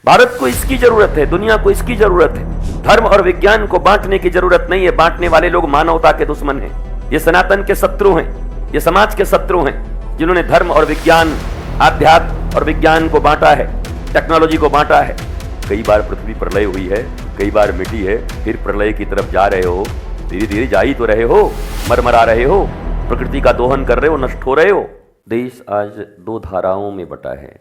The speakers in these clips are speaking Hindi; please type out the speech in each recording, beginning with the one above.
भारत को इसकी जरूरत है, दुनिया को इसकी जरूरत है। धर्म और विज्ञान को बांटने की जरूरत नहीं है। बांटने वाले लोग मानवता के दुश्मन हैं, ये सनातन के शत्रु हैं, ये समाज के शत्रु हैं, जिन्होंने धर्म और विज्ञान, आध्यात्म और विज्ञान को बांटा है, टेक्नोलॉजी को बांटा है। कई बार पृथ्वी प्रलय हुई है, कई बार मिटी है, फिर प्रलय की तरफ जा रहे हो, धीरे धीरे जा ही तो रहे हो, मरमरा रहे हो, प्रकृति का दोहन कर रहे हो, नष्ट हो रहे हो। देश आज दो धाराओं में बटा है।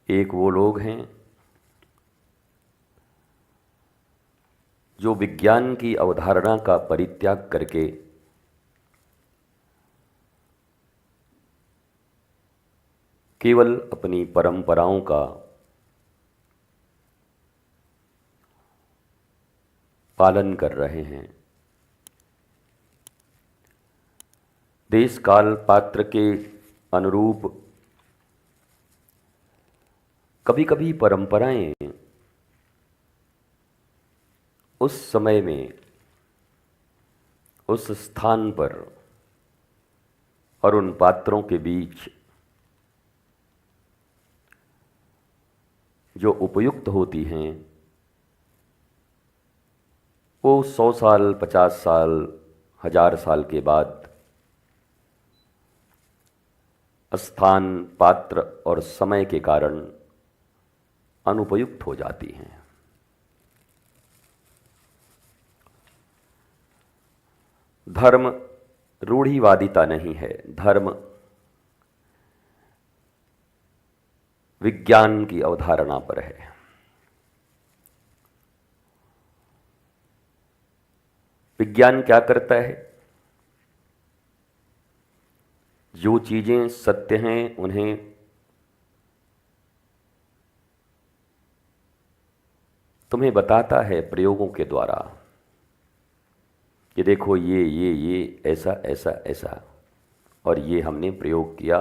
एक वो लोग हैं जो विज्ञान की अवधारणा का परित्याग करके केवल अपनी परंपराओं का पालन कर रहे हैं। देश काल पात्र के अनुरूप कभी कभी परंपराएं उस समय में, उस स्थान पर और उन पात्रों के बीच जो उपयुक्त होती हैं, वो 100 साल, 50 साल, 1000 साल के बाद स्थान, पात्र और समय के कारण अनुपयुक्त हो जाती हैं। धर्म रूढ़िवादिता नहीं है, धर्म विज्ञान की अवधारणा पर है। विज्ञान क्या करता है? जो चीजें सत्य हैं उन्हें तुम्हें बताता है प्रयोगों के द्वारा कि देखो ये ऐसा ऐसा ऐसा, और ये हमने प्रयोग किया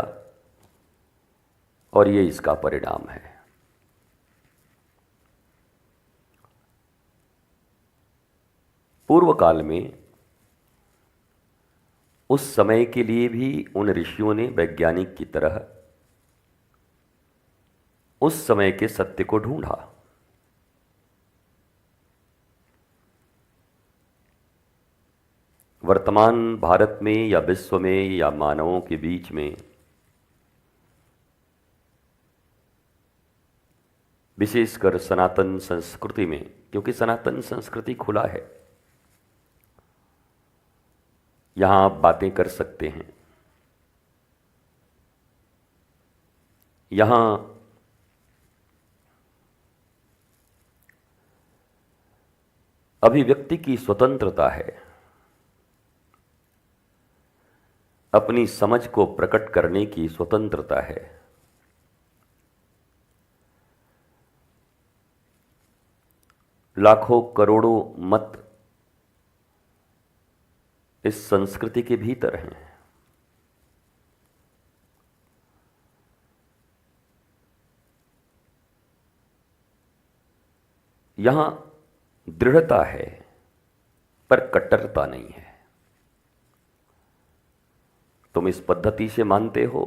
और ये इसका परिणाम है। पूर्व काल में उस समय के लिए भी उन ऋषियों ने वैज्ञानिक की तरह उस समय के सत्य को ढूंढा। वर्तमान भारत में या विश्व में या मानवों के बीच में विशेषकर सनातन संस्कृति में, क्योंकि सनातन संस्कृति खुला है, यहां आप बातें कर सकते हैं, यहां अभिव्यक्ति की स्वतंत्रता है, अपनी समझ को प्रकट करने की स्वतंत्रता है। लाखों करोड़ों मत इस संस्कृति के भीतर हैं। यहां दृढ़ता है पर कट्टरता नहीं है। तुम इस पद्धति से मानते हो,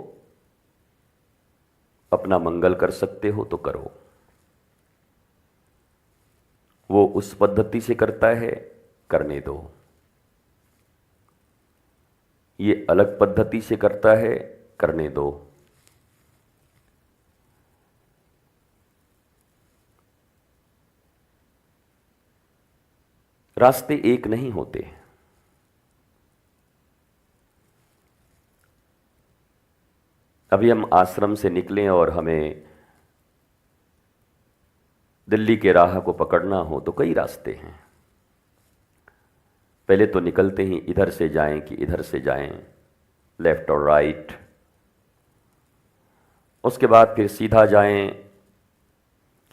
अपना मंगल कर सकते हो तो करो। वो उस पद्धति से करता है, करने दो। ये अलग पद्धति से करता है, करने दो। रास्ते एक नहीं होते। अभी हम आश्रम से निकलें और हमें दिल्ली के राह को पकड़ना हो तो कई रास्ते हैं। पहले तो निकलते ही इधर से जाएं कि इधर से जाएं, लेफ्ट और राइट। उसके बाद फिर सीधा जाएं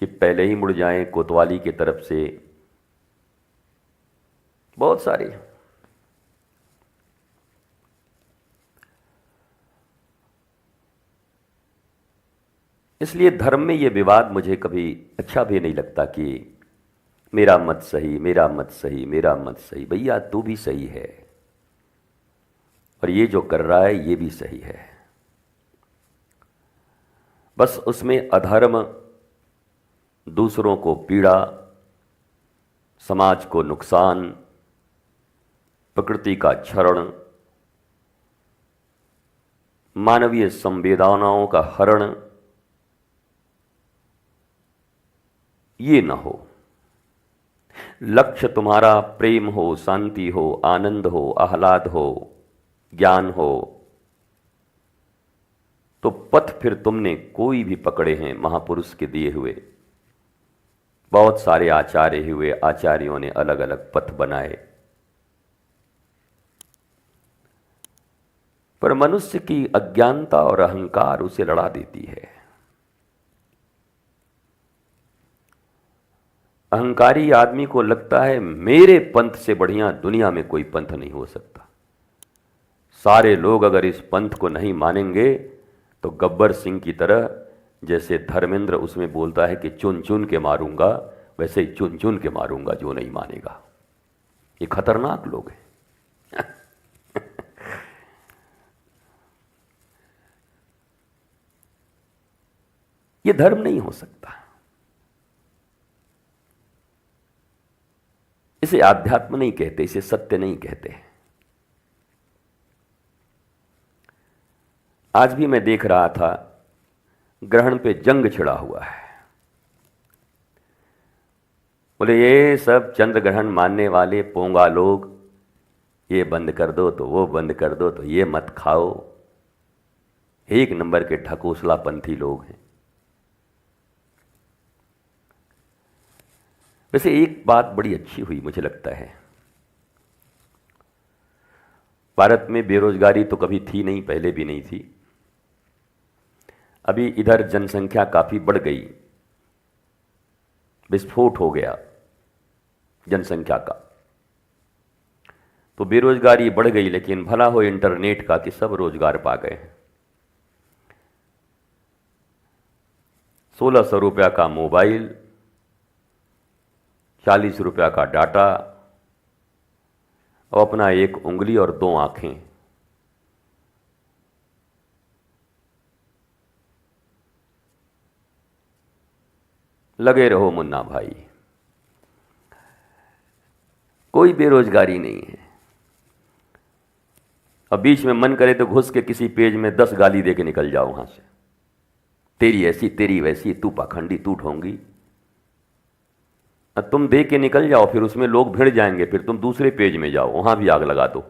कि पहले ही मुड़ जाएं कोतवाली की तरफ से। बहुत सारी। इसलिए धर्म में ये विवाद मुझे कभी अच्छा भी नहीं लगता कि मेरा मत सही, मेरा मत सही, मेरा मत सही। भैया तू भी सही है और ये जो कर रहा है ये भी सही है। बस उसमें अधर्म, दूसरों को पीड़ा, समाज को नुकसान, प्रकृति का क्षरण, मानवीय संवेदनाओं का हरण, ये न हो। लक्ष्य तुम्हारा प्रेम हो, शांति हो, आनंद हो, आह्लाद हो, ज्ञान हो, तो पथ फिर तुमने कोई भी पकड़े हैं महापुरुष के दिए हुए। बहुत सारे आचार्य हुए, आचार्यों ने अलग अलग पथ बनाए, पर मनुष्य की अज्ञानता और अहंकार उसे लड़ा देती है। अहंकारी आदमी को लगता है मेरे पंथ से बढ़िया दुनिया में कोई पंथ नहीं हो सकता। सारे लोग अगर इस पंथ को नहीं मानेंगे तो गब्बर सिंह की तरह, जैसे धर्मेंद्र उसमें बोलता है कि चुन चुन के मारूंगा, वैसे ही चुन चुन के मारूंगा जो नहीं मानेगा। ये खतरनाक लोग हैं। ये धर्म नहीं हो सकता। इसे आध्यात्म नहीं कहते, इसे सत्य नहीं कहते। आज भी मैं देख रहा था, ग्रहण पे जंग छिड़ा हुआ है। बोले ये सब चंद्र ग्रहण मानने वाले पोंगा लोग, ये बंद कर दो तो वो बंद कर दो, तो ये मत खाओ। एक नंबर के ठकोसला पंथी लोग हैं। वैसे एक बात बड़ी अच्छी हुई मुझे लगता है, भारत में बेरोजगारी तो कभी थी नहीं, पहले भी नहीं थी। अभी इधर जनसंख्या काफी बढ़ गई, विस्फोट हो गया जनसंख्या का, तो बेरोजगारी बढ़ गई। लेकिन भला हो इंटरनेट का कि सब रोजगार पा गए हैं। 1600 रुपया का मोबाइल, 40 रुपया का डाटा और अपना एक उंगली और 2 आंखें। लगे रहो मुन्ना भाई, कोई बेरोजगारी नहीं है। अब बीच में मन करे तो घुस के किसी पेज में 10 गाली दे के निकल जाओ वहां से, तेरी ऐसी, तेरी वैसी, तू पाखंडी, तू ढोंगी। तुम दे के निकल जाओ, फिर उसमें लोग भिड़ जाएंगे, फिर तुम दूसरे पेज में जाओ, वहां भी आग लगा दो।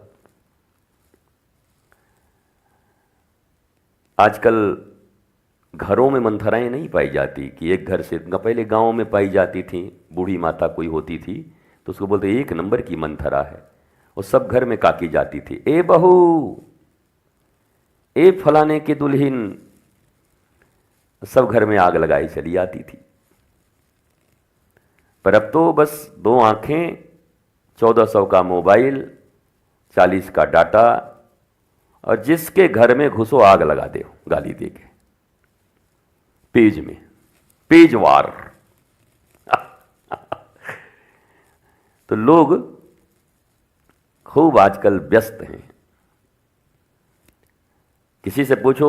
आजकल घरों में मंथराएं नहीं पाई जाती कि एक घर से, पहले गांवों में पाई जाती थी। बूढ़ी माता कोई होती थी तो उसको बोलते एक नंबर की मंथरा है, वो सब घर में काकी जाती थी, ए बहू, ए फलाने की दुल्हन, सब घर में आग लगाई चली आती थी। पर अब तो बस 2 आंखें, 1400 का मोबाइल, 40 का डाटा, और जिसके घर में घुसो आग लगा दो गाली दे के, पेज में, पेजवार। तो लोग खूब आजकल व्यस्त हैं। किसी से पूछो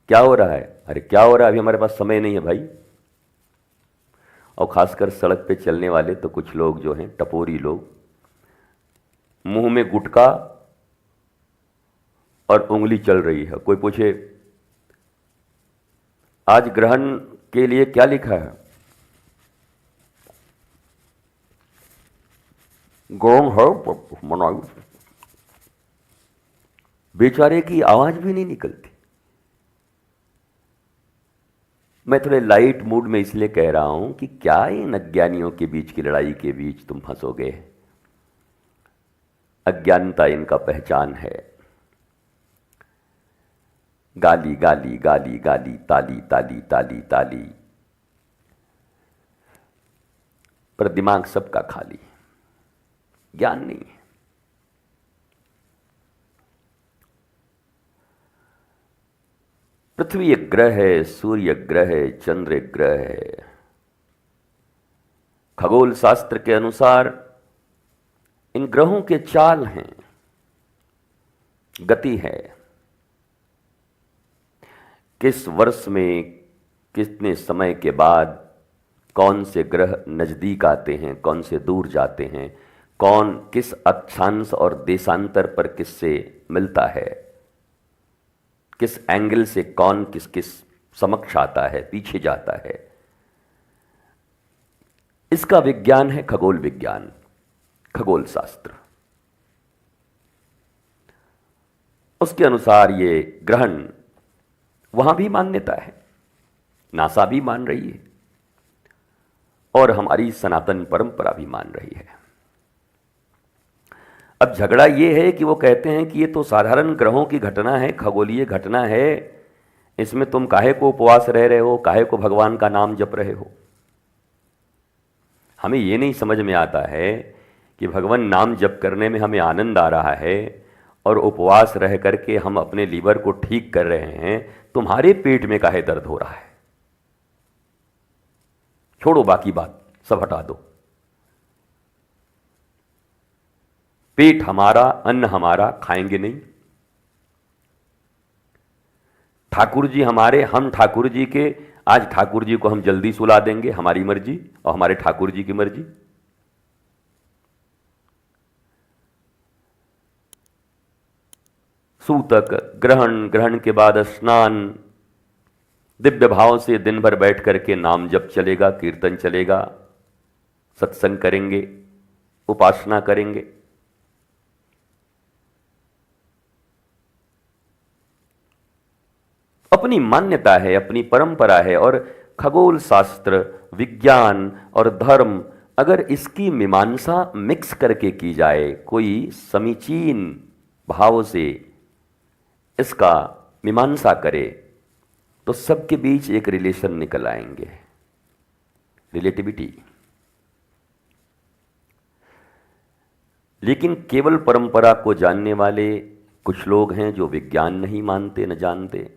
क्या हो रहा है, अरे क्या हो रहा है, अभी हमारे पास समय नहीं है भाई। और खासकर सड़क पे चलने वाले तो कुछ लोग जो हैं टपोरी लोग, मुंह में गुटखा और उंगली चल रही है। कोई पूछे आज ग्रहण के लिए क्या लिखा है, ग्रहण है मनाओ, बेचारे की आवाज भी नहीं निकलती। मैं थोड़े लाइट मूड में इसलिए कह रहा हूं कि क्या इन अज्ञानियों के बीच की लड़ाई के बीच तुम फंसोगे। अज्ञानता इनका पहचान है। गाली गाली गाली गाली, ताली ताली ताली ताली, पर दिमाग सबका खाली, ज्ञान नहीं है। पृथ्वी एक ग्रह है, सूर्य ग्रह है, चंद्र एक ग्रह है। खगोल शास्त्र के अनुसार इन ग्रहों के चाल हैं, गति है। किस वर्ष में कितने समय के बाद कौन से ग्रह नज़दीक आते हैं, कौन से दूर जाते हैं, कौन किस अक्षांश और देशांतर पर किससे मिलता है, किस एंगल से कौन किस किस समक्ष आता है, पीछे जाता है, इसका विज्ञान है खगोल विज्ञान, खगोल शास्त्र। उसके अनुसार ये ग्रहण वहां भी मान्यता है, नासा भी मान रही है और हमारी सनातन परंपरा भी मान रही है। अब झगड़ा ये है कि वो कहते हैं कि ये तो साधारण ग्रहों की घटना है, खगोलीय घटना है, इसमें तुम काहे को उपवास रह रहे हो, काहे को भगवान का नाम जप रहे हो। हमें ये नहीं समझ में आता है कि भगवान नाम जप करने में हमें आनंद आ रहा है और उपवास रह करके हम अपने लीवर को ठीक कर रहे हैं, तुम्हारे पेट में काहे दर्द हो रहा है। छोड़ो बाकी बात, सब हटा दो। पेट हमारा, अन्न हमारा, खाएंगे नहीं। ठाकुर जी हमारे, हम ठाकुर जी के। आज ठाकुर जी को हम जल्दी सुला देंगे, हमारी मर्जी और हमारे ठाकुर जी की मर्जी। सूतक, ग्रहण, ग्रहण के बाद स्नान, दिव्य भाव से दिन भर बैठ करके नाम जप चलेगा, कीर्तन चलेगा, सत्संग करेंगे, उपासना करेंगे। अपनी मान्यता है, अपनी परंपरा है। और खगोल शास्त्र, विज्ञान और धर्म, अगर इसकी मीमांसा मिक्स करके की जाए, कोई समीचीन भाव से इसका मीमांसा करे, तो सबके बीच एक रिलेशन निकल आएंगे, रिलेटिविटी। लेकिन केवल परंपरा को जानने वाले कुछ लोग हैं जो विज्ञान नहीं मानते, न जानते।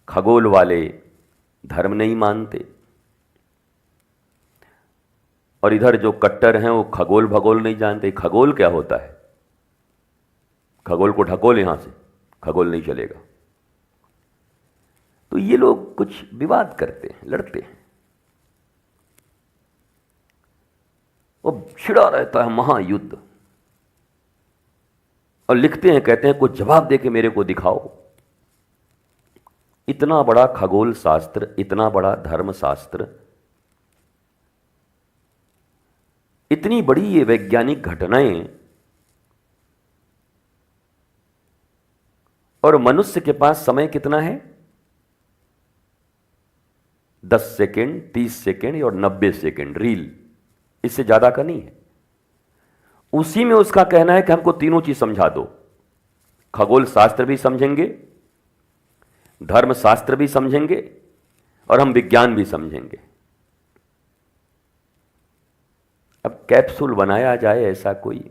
खगोल वाले धर्म नहीं मानते, और इधर जो कट्टर हैं वो खगोल भगोल नहीं जानते। खगोल क्या होता है? खगोल को ढकोल यहां से, खगोल नहीं चलेगा। तो ये लोग कुछ विवाद करते हैं, लड़ते हैं, वो छिड़ा रहता है महायुद्ध, और लिखते हैं, कहते हैं कुछ जवाब दे के मेरे को दिखाओ। इतना बड़ा खगोल शास्त्र, इतना बड़ा धर्म शास्त्र, इतनी बड़ी ये वैज्ञानिक घटनाएं, और मनुष्य के पास समय कितना है? 10 सेकेंड, 30 सेकेंड और 90 सेकेंड रील, इससे ज्यादा का नहीं है। उसी में उसका कहना है कि हमको तीनों चीज समझा दो। खगोल शास्त्र भी समझेंगे, धर्म शास्त्र भी समझेंगे, और हम विज्ञान भी समझेंगे। अब कैप्सूल बनाया जाए ऐसा कोई,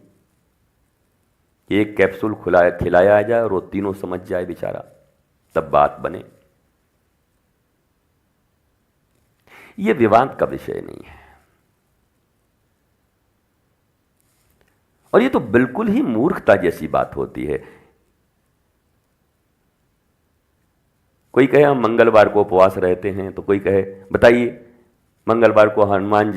एक कैप्सूल खिलाया जाए और वो तीनों समझ जाए बेचारा, तब बात बने। ये विवाद का विषय नहीं है। और ये तो बिल्कुल ही मूर्खता जैसी बात होती है। कोई कहे हम मंगलवार को उपवास रहते हैं, तो कोई कहे बताइए मंगलवार को हनुमान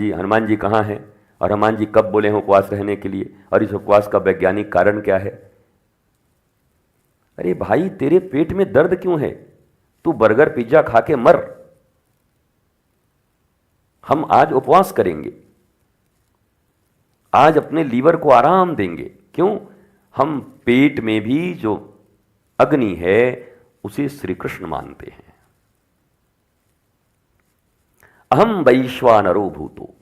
जी कहाँ हैं, और हनुमान जी कब बोले हैं उपवास रहने के लिए, और इस उपवास का वैज्ञानिक कारण क्या है। अरे भाई, तेरे पेट में दर्द क्यों है? तू बर्गर पिज्जा खा के मर। हम आज उपवास करेंगे, आज अपने लीवर को आराम देंगे। क्यों? हम पेट में भी जो अग्नि है उसे श्री कृष्ण मानते हैं। अहम वैश्वानरो भूतो।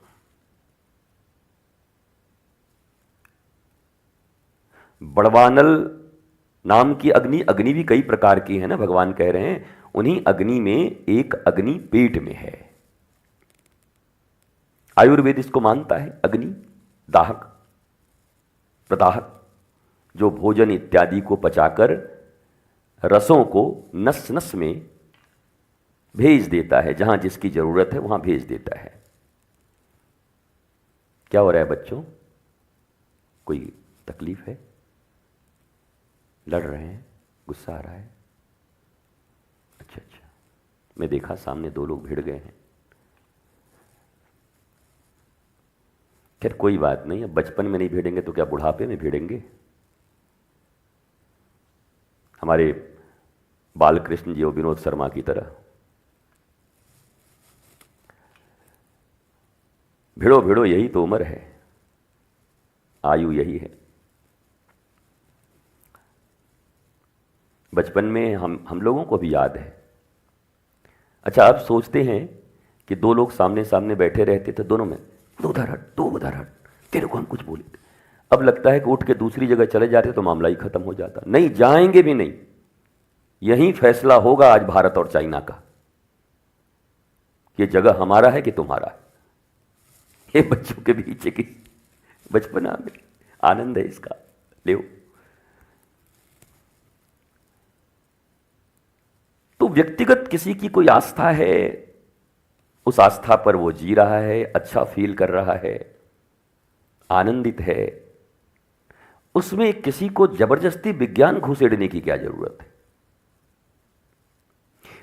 बड़वानल नाम की अग्नि, अग्नि भी कई प्रकार की है ना, भगवान कह रहे हैं। उन्हीं अग्नि में एक अग्नि पेट में है। आयुर्वेद इसको मानता है, अग्नि, दाहक, प्रदाहक, जो भोजन इत्यादि को पचाकर रसों को नस नस में भेज देता है, जहां जिसकी जरूरत है वहां भेज देता है। क्या हो रहा है बच्चों? कोई तकलीफ है? लड़ रहे हैं? गुस्सा आ रहा है? अच्छा, मैं देखा सामने दो लोग भिड़ गए हैं। खैर कोई बात नहीं, अब बचपन में नहीं भिड़ेंगे तो क्या बुढ़ापे में भिड़ेंगे। हमारे बालकृष्ण जी और विनोद शर्मा की तरह भिड़ो भिड़ो यही तो उम्र है, आयु यही है। बचपन में हम लोगों को भी याद है। अच्छा, अब सोचते हैं कि दो लोग सामने सामने बैठे रहते थे, दोनों में दो उधर हट दो उधर हट, तेरे को हम कुछ बोले थे। अब लगता है कि उठ के दूसरी जगह चले जाते तो मामला ही खत्म हो जाता। नहीं, जाएंगे भी नहीं, यही फैसला होगा आज भारत और चाइना का, ये जगह हमारा है कि तुम्हारा है। ये बच्चों के बीच की बचपना में आनंद है इसका, ले। तो व्यक्तिगत किसी की कोई आस्था है, उस आस्था पर वो जी रहा है, अच्छा फील कर रहा है, आनंदित है, उसमें किसी को जबरदस्ती विज्ञान घुसेड़ने की क्या जरूरत है।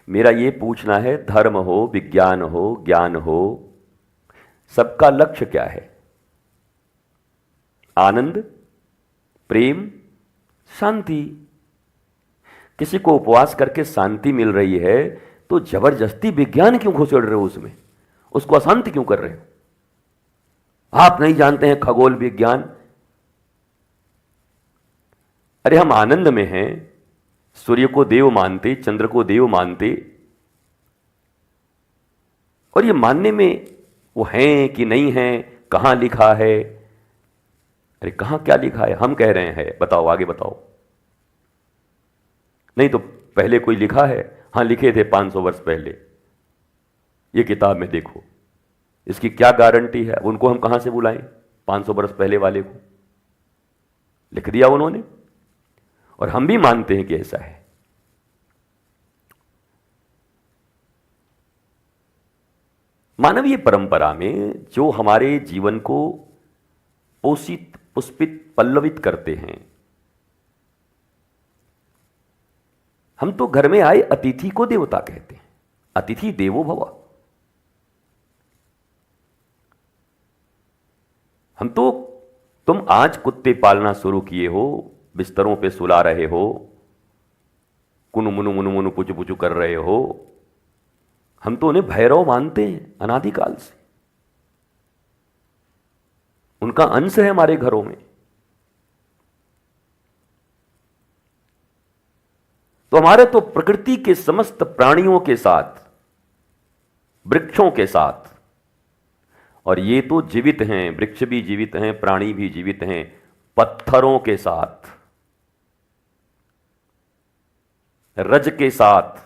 मेरा ये पूछना है, धर्म हो, विज्ञान हो, ज्ञान हो, सबका लक्ष्य क्या है? आनंद, प्रेम, शांति। किसी को उपवास करके शांति मिल रही है तो जबरदस्ती विज्ञान क्यों घुसेड़ रहे हो उसमें? उसको अशांत क्यों कर रहे हो? आप नहीं जानते हैं खगोल विज्ञान? अरे हम आनंद में हैं, सूर्य को देव मानते, चंद्र को देव मानते, और ये मानने में वो हैं कि नहीं हैं, कहां लिखा है? अरे कहां क्या लिखा है? हम कह रहे हैं, बताओ, आगे बताओ। नहीं तो पहले कोई लिखा है? हां, लिखे थे 500 वर्ष पहले, ये किताब में देखो। इसकी क्या गारंटी है? उनको हम कहां से बुलाएं? 500 वर्ष पहले वाले को लिख दिया उन्होंने, और हम भी मानते हैं कि ऐसा है। मानवीय परंपरा में जो हमारे जीवन को पोषित, पुष्पित, पल्लवित करते हैं, हम तो घर में आए अतिथि को देवता कहते हैं। अतिथि देवो भव। हम तो, तुम आज कुत्ते पालना शुरू किए हो, बिस्तरों पे सुला रहे हो, कुनु मुनु मुनु मुनु पुचु पुचु कर रहे हो, हम तो उन्हें भैरव मानते हैं अनादिकाल से। उनका अंश है हमारे घरों में। तो हमारे तो प्रकृति के समस्त प्राणियों के साथ, वृक्षों के साथ, और ये तो जीवित हैं, वृक्ष भी जीवित हैं, प्राणी भी जीवित हैं, पत्थरों के साथ, रज के साथ,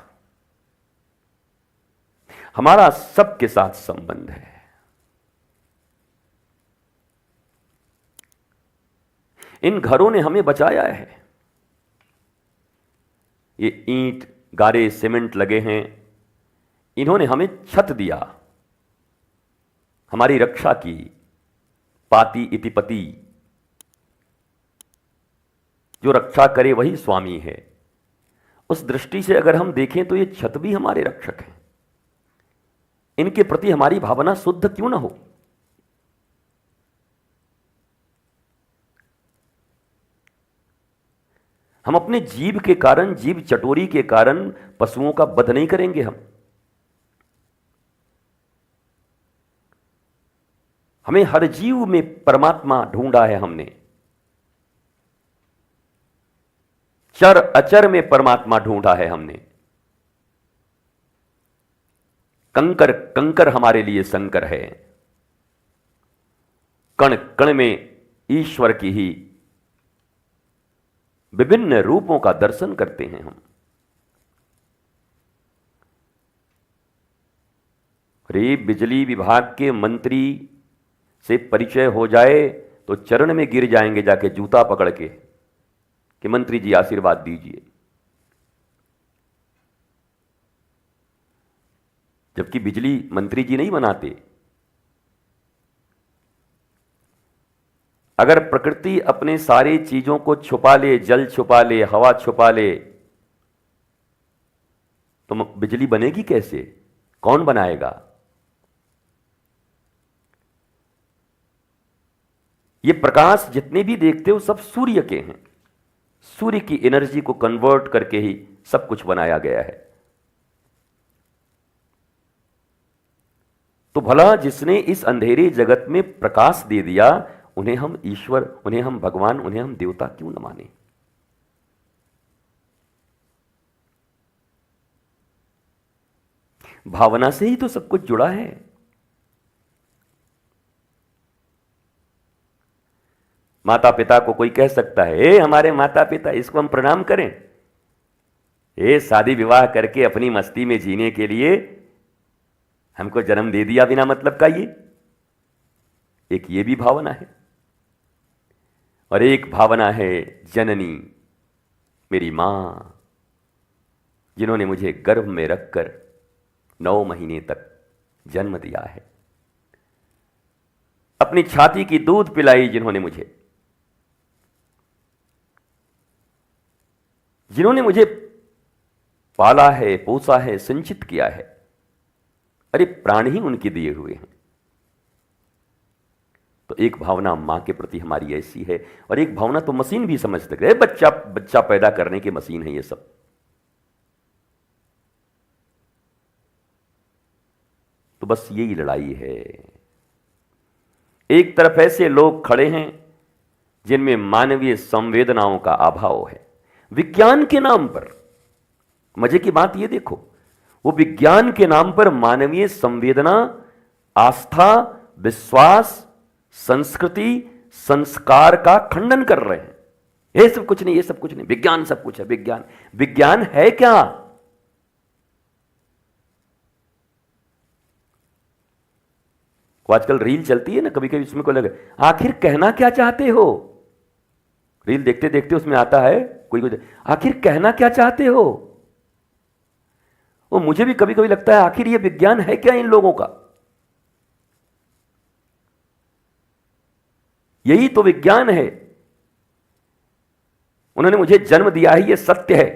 हमारा सबके साथ संबंध है। इन घरों ने हमें बचाया है। ये ईंट, गारे, सीमेंट लगे हैं, इन्होंने हमें छत दिया, हमारी रक्षा की। पाति इति पति, जो रक्षा करे वही स्वामी है। उस दृष्टि से अगर हम देखें तो ये छत भी हमारे रक्षक हैं। इनके प्रति हमारी भावना शुद्ध क्यों ना हो? हम अपने जीव के कारण, जीव चटोरी के कारण पशुओं का वध नहीं करेंगे। हमें हर जीव में परमात्मा ढूंढा है हमने। चर अचर में परमात्मा ढूंढा है हमने। कंकर कंकर हमारे लिए संकर है। कण कण में ईश्वर की ही विभिन्न रूपों का दर्शन करते हैं हम। अरे बिजली विभाग के मंत्री से परिचय हो जाए तो चरण में गिर जाएंगे जाके जूता पकड़ के कि मंत्री जी आशीर्वाद दीजिए, जबकि बिजली मंत्री जी नहीं बनाते। अगर प्रकृति अपने सारी चीजों को छुपा ले, जल छुपा ले, हवा छुपा ले, तो बिजली बनेगी कैसे? कौन बनाएगा? ये प्रकाश जितने भी देखते हो सब सूर्य के हैं। सूर्य की एनर्जी को कन्वर्ट करके ही सब कुछ बनाया गया है। तो भला जिसने इस अंधेरे जगत में प्रकाश दे दिया, उन्हें हम ईश्वर, उन्हें हम भगवान, उन्हें हम देवता क्यों न माने? भावना से ही तो सब कुछ जुड़ा है। माता पिता को कोई कह सकता है, ए हमारे माता पिता, इसको हम प्रणाम करें? ए शादी विवाह करके अपनी मस्ती में जीने के लिए हमको जन्म दे दिया बिना मतलब का। एक ये भी भावना है। और एक भावना है जननी, मेरी मां, जिन्होंने मुझे गर्भ में रखकर 9 महीने तक जन्म दिया है, अपनी छाती की दूध पिलाई जिन्होंने मुझे पाला है, पोसा है, संचित किया है। अरे प्राण ही उनके दिए हुए हैं। तो एक भावना मां के प्रति हमारी ऐसी है, और एक भावना तो मशीन भी समझ सकते हैं, बच्चा पैदा करने की मशीन है ये सब। तो बस यही लड़ाई है। एक तरफ ऐसे लोग खड़े हैं जिनमें मानवीय संवेदनाओं का अभाव है, विज्ञान के नाम पर। मजे की बात ये देखो, वो विज्ञान के नाम पर मानवीय संवेदना, आस्था, विश्वास, संस्कृति, संस्कार का खंडन कर रहे हैं। ये सब कुछ नहीं, ये सब कुछ नहीं, विज्ञान सब कुछ है। विज्ञान है क्या? आजकल रील चलती है ना, कभी कभी उसमें को लगे आखिर कहना क्या चाहते हो। रील देखते देखते उसमें आता है कोई आखिर कहना क्या चाहते हो। वो मुझे भी कभी कभी लगता है आखिर ये विज्ञान है क्या इन लोगों का? यही तो विज्ञान है। उन्होंने मुझे जन्म दिया है, ये सत्य है,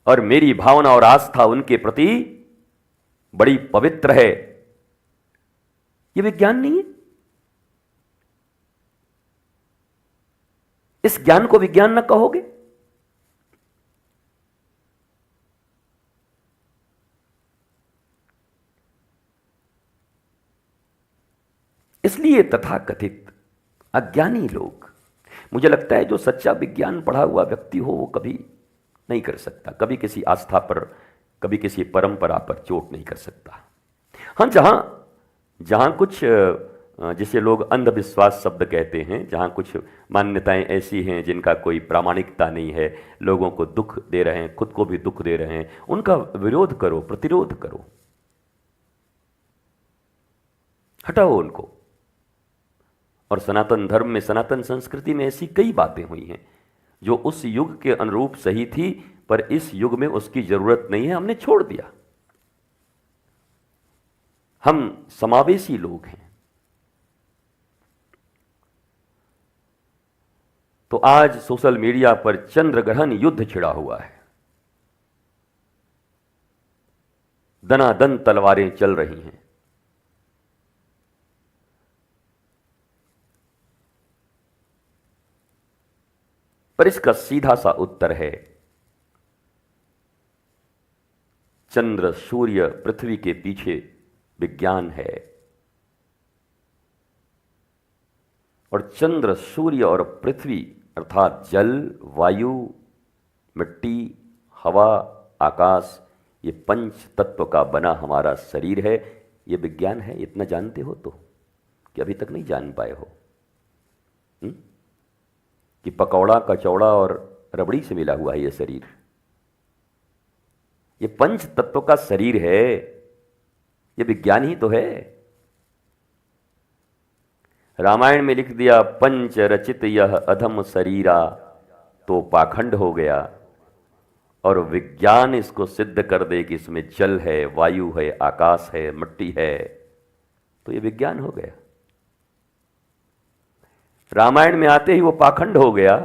और मेरी भावना और आस्था उनके प्रति बड़ी पवित्र है। ये विज्ञान नहीं है। इस ज्ञान को विज्ञान न कहोगे? इसलिए तथाकथित अज्ञानी लोग, मुझे लगता है जो सच्चा विज्ञान पढ़ा हुआ व्यक्ति हो वो कभी नहीं कर सकता, कभी किसी आस्था पर, कभी किसी परंपरा पर चोट नहीं कर सकता। हाँ, जहां कुछ जिसे लोग अंधविश्वास शब्द कहते हैं, जहां कुछ मान्यताएं ऐसी हैं जिनका कोई प्रामाणिकता नहीं है, लोगों को दुख दे रहे हैं, खुद को भी दुख दे रहे हैं, उनका विरोध करो, प्रतिरोध करो, हटाओ उनको। और सनातन धर्म में, सनातन संस्कृति में ऐसी कई बातें हुई हैं जो उस युग के अनुरूप सही थी, पर इस युग में उसकी जरूरत नहीं है, हमने छोड़ दिया। हम समावेशी लोग हैं। तो आज सोशल मीडिया पर चंद्र ग्रहण युद्ध छिड़ा हुआ है, दनादन तलवारें चल रही हैं। पर इसका सीधा सा उत्तर है, चंद्र, सूर्य, पृथ्वी के पीछे विज्ञान है। और चंद्र, सूर्य और पृथ्वी अर्थात जल, वायु, मिट्टी, हवा, आकाश, ये पंच तत्व का बना हमारा शरीर है। ये विज्ञान है। इतना जानते हो तो, कि अभी तक नहीं जान पाए हो कि पकौड़ा, कचौड़ा और रबड़ी से मिला हुआ है ये शरीर। ये पंच तत्व का शरीर है, ये विज्ञान ही तो है। रामायण में लिख दिया पंच रचित यह अधम शरीरा, तो पाखंड हो गया। और विज्ञान इसको सिद्ध कर दे कि इसमें जल है, वायु है, आकाश है, मिट्टी है, तो ये विज्ञान हो गया। रामायण में आते ही वो पाखंड हो गया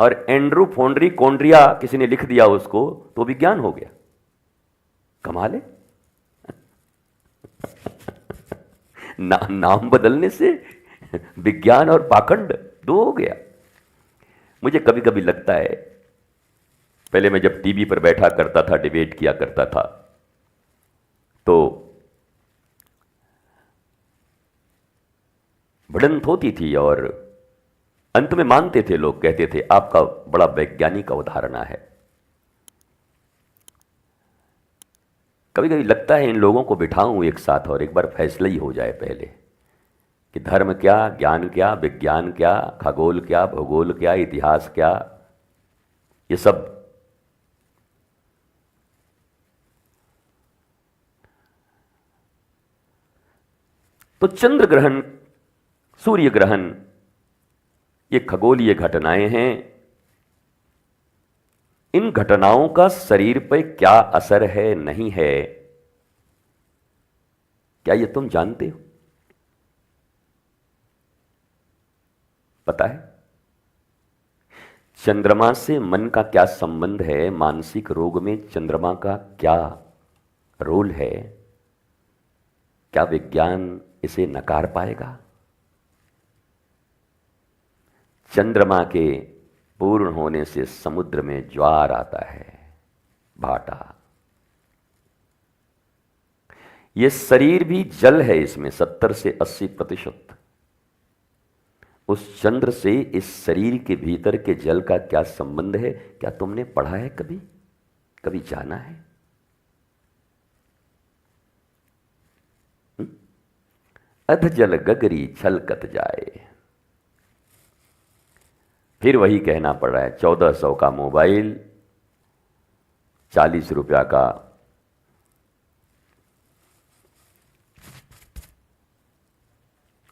और एंड्रू फोंड्री कॉन्ड्रिया किसी ने लिख दिया उसको तो विज्ञान हो गया। कमाल है। नाम बदलने से विज्ञान और पाखंड दो हो गया। मुझे कभी कभी लगता है, पहले मैं जब टीवी पर बैठा करता था, डिबेट किया करता था, तो भिड़ंत होती थी और अंत में मानते थे लोग, कहते थे आपका बड़ा वैज्ञानिक अवधारणा है। कभी कभी लगता है इन लोगों को बिठाऊं एक साथ और एक बार फैसला ही हो जाए पहले कि धर्म क्या, ज्ञान क्या, विज्ञान क्या, खगोल क्या, भूगोल क्या, इतिहास क्या, ये सब तो चंद्र ग्रहण, सूर्य ग्रहण, ये खगोलीय घटनाएं हैं। इन घटनाओं का शरीर पर क्या असर है, नहीं है, क्या ये तुम जानते हो? पता है? चंद्रमा से मन का क्या संबंध है, मानसिक रोग में चंद्रमा का क्या रोल है? क्या विज्ञान इसे नकार पाएगा? चंद्रमा के पूर्ण होने से समुद्र में ज्वार आता है, भाटा। यह शरीर भी जल है, इसमें 70 से 80%। उस चंद्र से इस शरीर के भीतर के जल का क्या संबंध है, क्या तुमने पढ़ा है कभी? कभी जाना है? अध जल गगरी छलकत जाए। फिर वही कहना पड़ रहा है, 1400 का मोबाइल, 40 रुपया का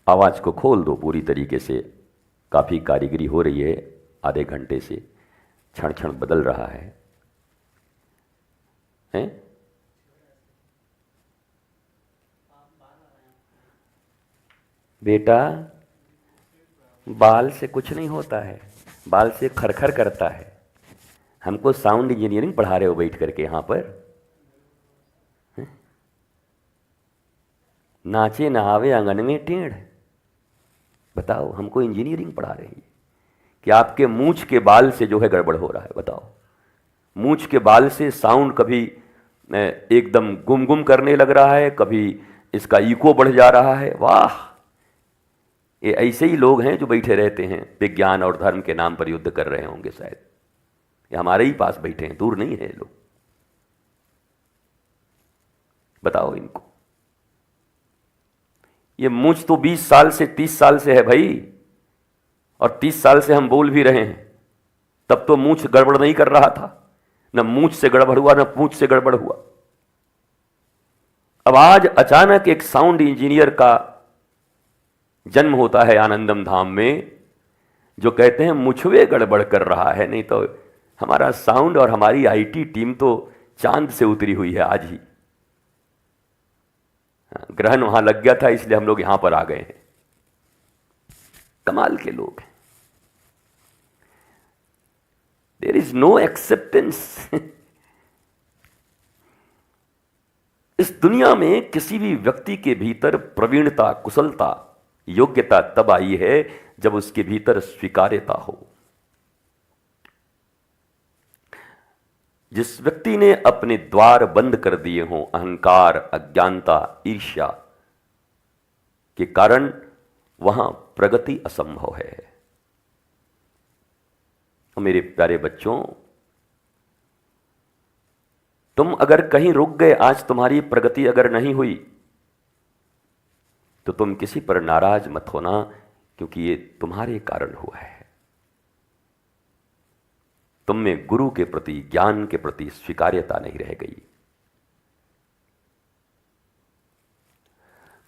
आवाज को खोल दो पूरी तरीके से। काफी कारीगरी हो रही है, आधे घंटे से क्षण क्षण बदल रहा है, हैं? बेटा, बाल से कुछ नहीं होता है, बाल से खरखर करता है। हमको साउंड इंजीनियरिंग पढ़ा रहे हो बैठ करके यहां पर? नाचे ना आवे आंगन में टेढ़। बताओ, हमको इंजीनियरिंग पढ़ा रही है कि आपके मूंछ के बाल से जो है गड़बड़ हो रहा है? बताओ, मूंछ के बाल से साउंड कभी एकदम गुम गुम करने लग रहा है, कभी इसका इको बढ़ जा रहा है। वाह, ये ऐसे ही लोग हैं जो बैठे रहते हैं, विज्ञान और धर्म के नाम पर युद्ध कर रहे होंगे शायद। ये हमारे ही पास बैठे हैं, दूर नहीं है लोग। बताओ इनको। ये मूंछ तो 20 साल से 30 साल से है भाई, और 30 साल से हम बोल भी रहे हैं। तब तो मूंछ गड़बड़ नहीं कर रहा था, न मूंछ से गड़बड़ हुआ न पूंछ से गड़बड़ हुआ। अब आज अचानक एक साउंड इंजीनियर का जन्म होता है आनंदम धाम में, जो कहते हैं मुझवे गड़बड़ कर रहा है। नहीं तो हमारा साउंड और हमारी आईटी टीम तो चांद से उतरी हुई है आज ही। ग्रहण वहां लग गया था, इसलिए हम लोग यहां पर आ गए हैं। कमाल के लोग हैं। There is no acceptance. इस दुनिया में किसी भी व्यक्ति के भीतर प्रवीणता, कुशलता, योग्यता तब आई है जब उसके भीतर स्वीकार्यता हो। जिस व्यक्ति ने अपने द्वार बंद कर दिए हों अहंकार, अज्ञानता, ईर्ष्या के कारण, वहां प्रगति असंभव है। तो मेरे प्यारे बच्चों, तुम अगर कहीं रुक गए, आज तुम्हारी प्रगति अगर नहीं हुई, तो तुम किसी पर नाराज मत होना, क्योंकि ये तुम्हारे कारण हुआ है। तुम में गुरु के प्रति, ज्ञान के प्रति स्वीकार्यता नहीं रह गई।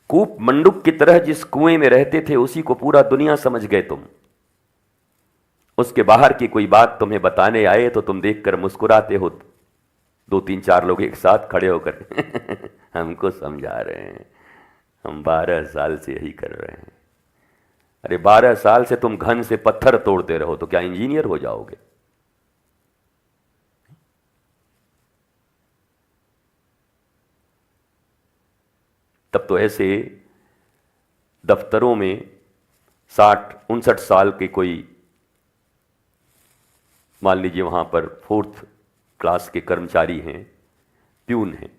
कूप मंडूक की तरह जिस कुएं में रहते थे, उसी को पूरा दुनिया समझ गए तुम। उसके बाहर की कोई बात तुम्हें बताने आए तो तुम देखकर मुस्कुराते हो। 2-3-4 लोग एक साथ खड़े होकर हमको समझा रहे हैं, हम 12 साल से यही कर रहे हैं। अरे 12 साल से तुम घन से पत्थर तोड़ते रहो तो क्या इंजीनियर हो जाओगे? तब तो ऐसे दफ्तरों में 60-59 साल के कोई, मान लीजिए वहां पर 4th क्लास के कर्मचारी हैं, प्यून हैं,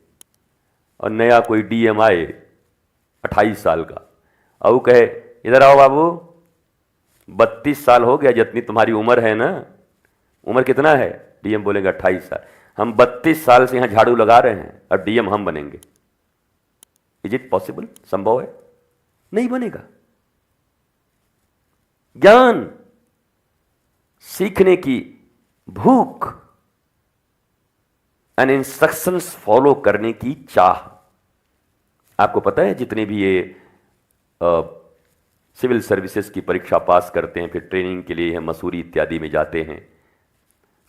और नया कोई डीएम आए 28 साल का, और वो कहे इधर आओ बाबू, 32 साल हो गया जितनी तुम्हारी उम्र है ना। उम्र कितना है? डीएम बोलेगा 28 साल। हम 32 साल से यहां झाड़ू लगा रहे हैं, अब डीएम हम बनेंगे। Is it possible? संभव है? नहीं बनेगा। ज्ञान, सीखने की भूख एंड इंस्ट्रक्शंस फॉलो करने की चाह। आपको पता है जितने भी ये सिविल सर्विसेज की परीक्षा पास करते हैं, फिर ट्रेनिंग के लिए मसूरी इत्यादि में जाते हैं,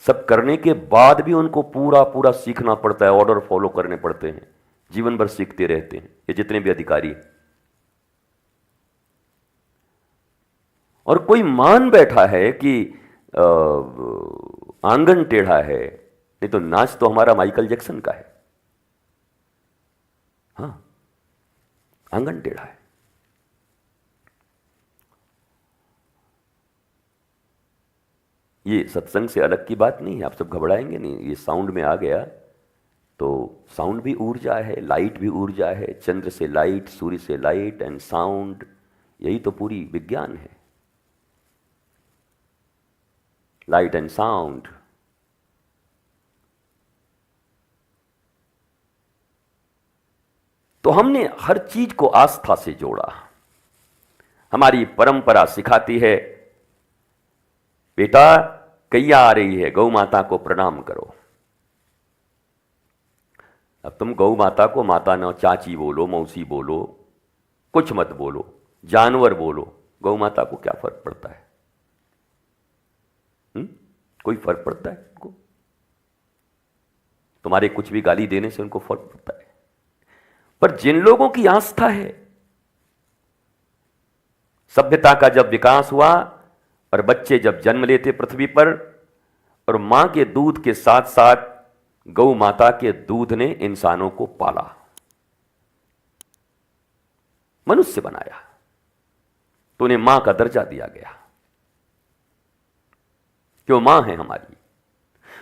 सब करने के बाद भी उनको पूरा पूरा सीखना पड़ता है, ऑर्डर फॉलो करने पड़ते हैं, जीवन भर सीखते रहते हैं ये जितने भी अधिकारी हैं। और कोई मान बैठा है कि आंगन टेढ़ा है, नहीं तो नाच तो हमारा माइकल जैक्सन का है। हाँ, आंगन टेढ़ा है। ये सत्संग से अलग की बात नहीं है, आप सब घबराएंगे नहीं। ये साउंड में आ गया तो साउंड भी ऊर्जा है, लाइट भी ऊर्जा है। चंद्र से लाइट, सूर्य से लाइट एंड साउंड, यही तो पूरी विज्ञान है। Light and sound. तो हमने हर चीज को आस्था से जोड़ा। हमारी परंपरा सिखाती है, बेटा कैया आ रही है, गौ माता को प्रणाम करो। अब तुम गौ माता को माता न चाची बोलो, मौसी बोलो, कुछ मत बोलो, जानवर बोलो, गौ माता को क्या फर्क पड़ता है? कोई फर्क पड़ता है उनको? तुम्हारे कुछ भी गाली देने से उनको फर्क पड़ता है? पर जिन लोगों की आस्था है, सभ्यता का जब विकास हुआ और बच्चे जब जन्म लेते पृथ्वी पर, और मां के दूध के साथ साथ गौ माता के दूध ने इंसानों को पाला, मनुष्य बनाया, तो उन्हें मां का दर्जा दिया गया क्यों मां है हमारी।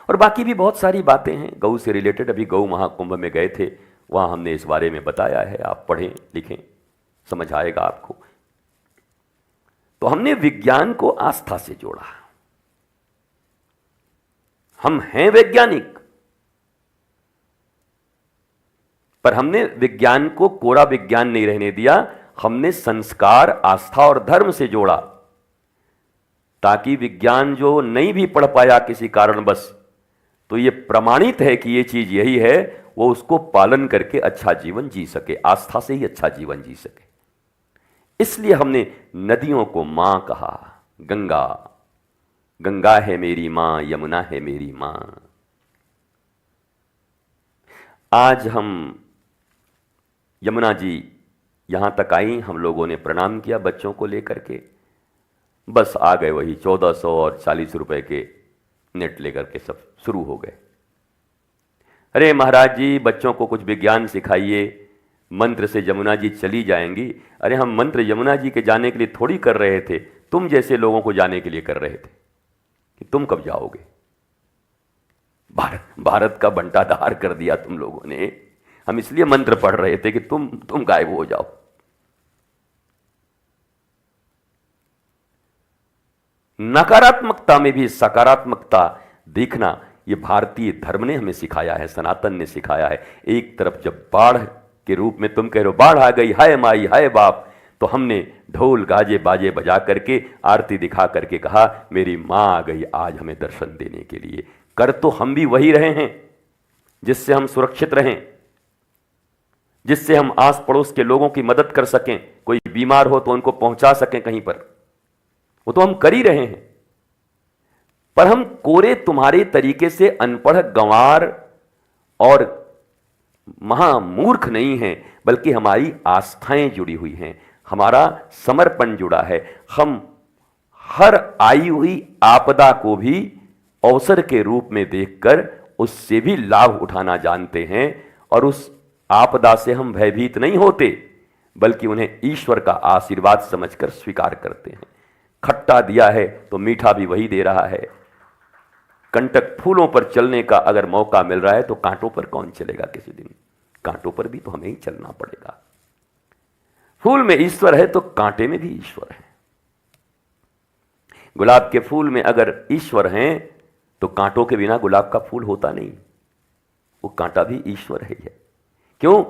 और बाकी भी बहुत सारी बातें हैं गौ से रिलेटेड। अभी गौ महाकुंभ में गए थे, वहां हमने इस बारे में बताया है, आप पढ़ें लिखें, समझ आएगा आपको। तो हमने विज्ञान को आस्था से जोड़ा। हम हैं वैज्ञानिक, पर हमने विज्ञान को कोरा विज्ञान नहीं रहने दिया। हमने संस्कार, आस्था और धर्म से जोड़ा, ताकि विज्ञान जो नहीं भी पढ़ पाया किसी कारणवश, तो ये प्रमाणित है कि ये चीज यही है, वो उसको पालन करके अच्छा जीवन जी सके, आस्था से ही अच्छा जीवन जी सके। इसलिए हमने नदियों को मां कहा। गंगा, गंगा है मेरी मां, यमुना है मेरी मां। आज हम यमुना जी यहां तक आई, हम लोगों ने प्रणाम किया बच्चों को लेकर के, बस आ गए वही 1400 और 40 रुपए के नेट लेकर के, सब शुरू हो गए। अरे महाराज जी, बच्चों को कुछ विज्ञान सिखाइए, मंत्र से यमुना जी चली जाएंगी। अरे हम मंत्र यमुना जी के जाने के लिए थोड़ी कर रहे थे, तुम जैसे लोगों को जाने के लिए कर रहे थे कि तुम कब जाओगे। भारत का बंटाधार कर दिया तुम लोगों ने। हम इसलिए मंत्र पढ़ रहे थे कि तुम गायब हो जाओ। नकारात्मकता में भी सकारात्मकता देखना, यह भारतीय धर्म ने हमें सिखाया है, सनातन ने सिखाया है। एक तरफ जब बाढ़ के रूप में तुम कह रहे हो बाढ़ आ गई, हाय माई हाय बाप, तो हमने ढोल गाजे बाजे बजा करके, आरती दिखा करके कहा मेरी मां आ गई आज हमें दर्शन देने के लिए। कर तो हम भी वही रहे हैं जिससे हम सुरक्षित रहें, जिससे हम आस पड़ोस के लोगों की मदद कर सकें, कोई बीमार हो तो उनको पहुंचा सकें कहीं पर, वो तो हम कर ही रहे हैं। पर हम कोरे तुम्हारे तरीके से अनपढ़, गंवार और महामूर्ख नहीं हैं, बल्कि हमारी आस्थाएं जुड़ी हुई हैं, हमारा समर्पण जुड़ा है। हम हर आई हुई आपदा को भी अवसर के रूप में देखकर उससे भी लाभ उठाना जानते हैं, और उस आपदा से हम भयभीत नहीं होते, बल्कि उन्हें ईश्वर का आशीर्वाद समझकर स्वीकार करते हैं। खट्टा दिया है तो मीठा भी वही दे रहा है। कंटक फूलों पर चलने का अगर मौका मिल रहा है तो कांटों पर कौन चलेगा? किसी दिन कांटों पर भी तो हमें ही चलना पड़ेगा। फूल में ईश्वर है तो कांटे में भी ईश्वर है। गुलाब के फूल में अगर ईश्वर हैं तो कांटों के बिना गुलाब का फूल होता नहीं। वो कांटा भी ईश्वर है। क्यों?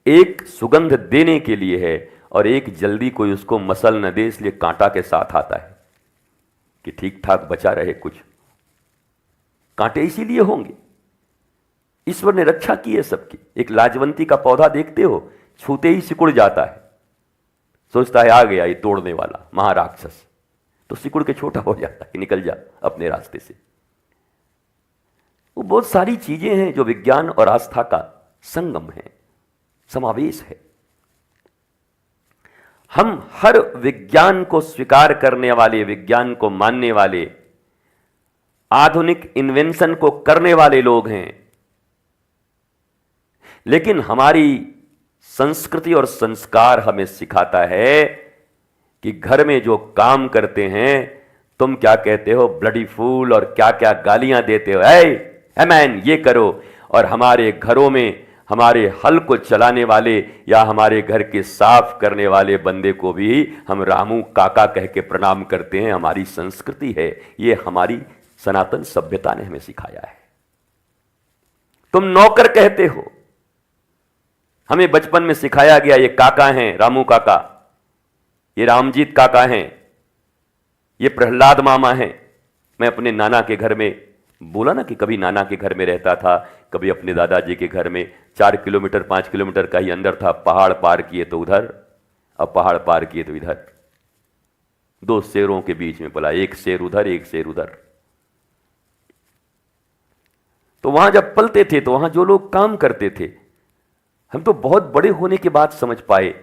एक सुगंध देने के लिए है और एक जल्दी कोई उसको मसल न दे, इसलिए कांटा के साथ आता है कि ठीक ठाक बचा रहे। कुछ कांटे इसीलिए होंगे। ईश्वर ने रक्षा की है सबकी। एक लाजवंती का पौधा देखते हो, छूते ही सिकुड़ जाता है, सोचता है आ गया ये तोड़ने वाला महाराक्षस, तो सिकुड़ के छोटा हो जाता है, निकल जा अपने रास्ते से। वो बहुत सारी चीजें हैं जो विज्ञान और आस्था का संगम है, समावेश है। हम हर विज्ञान को स्वीकार करने वाले, विज्ञान को मानने वाले, आधुनिक इन्वेंशन को करने वाले लोग हैं, लेकिन हमारी संस्कृति और संस्कार हमें सिखाता है कि घर में जो काम करते हैं, तुम क्या कहते हो ब्लडी फूल, और क्या क्या गालियां देते हो, ए मैन ये करो। और हमारे घरों में हमारे हल को चलाने वाले या हमारे घर के साफ करने वाले बंदे को भी हम रामू काका कह के प्रणाम करते हैं। हमारी संस्कृति है, ये हमारी सनातन सभ्यता ने हमें सिखाया है। तुम नौकर कहते हो, हमें बचपन में सिखाया गया ये काका हैं, रामू काका, ये रामजीत काका हैं, ये प्रहलाद मामा हैं। मैं अपने नाना के घर में, बोला ना कि कभी नाना के घर में रहता था, कभी अपने दादाजी के घर में। 4 किलोमीटर 5 किलोमीटर का ही अंदर था। पहाड़ पार किए तो उधर, अब पहाड़ पार किए तो इधर, 2 शेरों के बीच में पला, एक शेर उधर एक शेर उधर। तो वहां जब पलते थे तो वहां जो लोग काम करते थे, हम तो बहुत बड़े होने के बाद समझ पाए,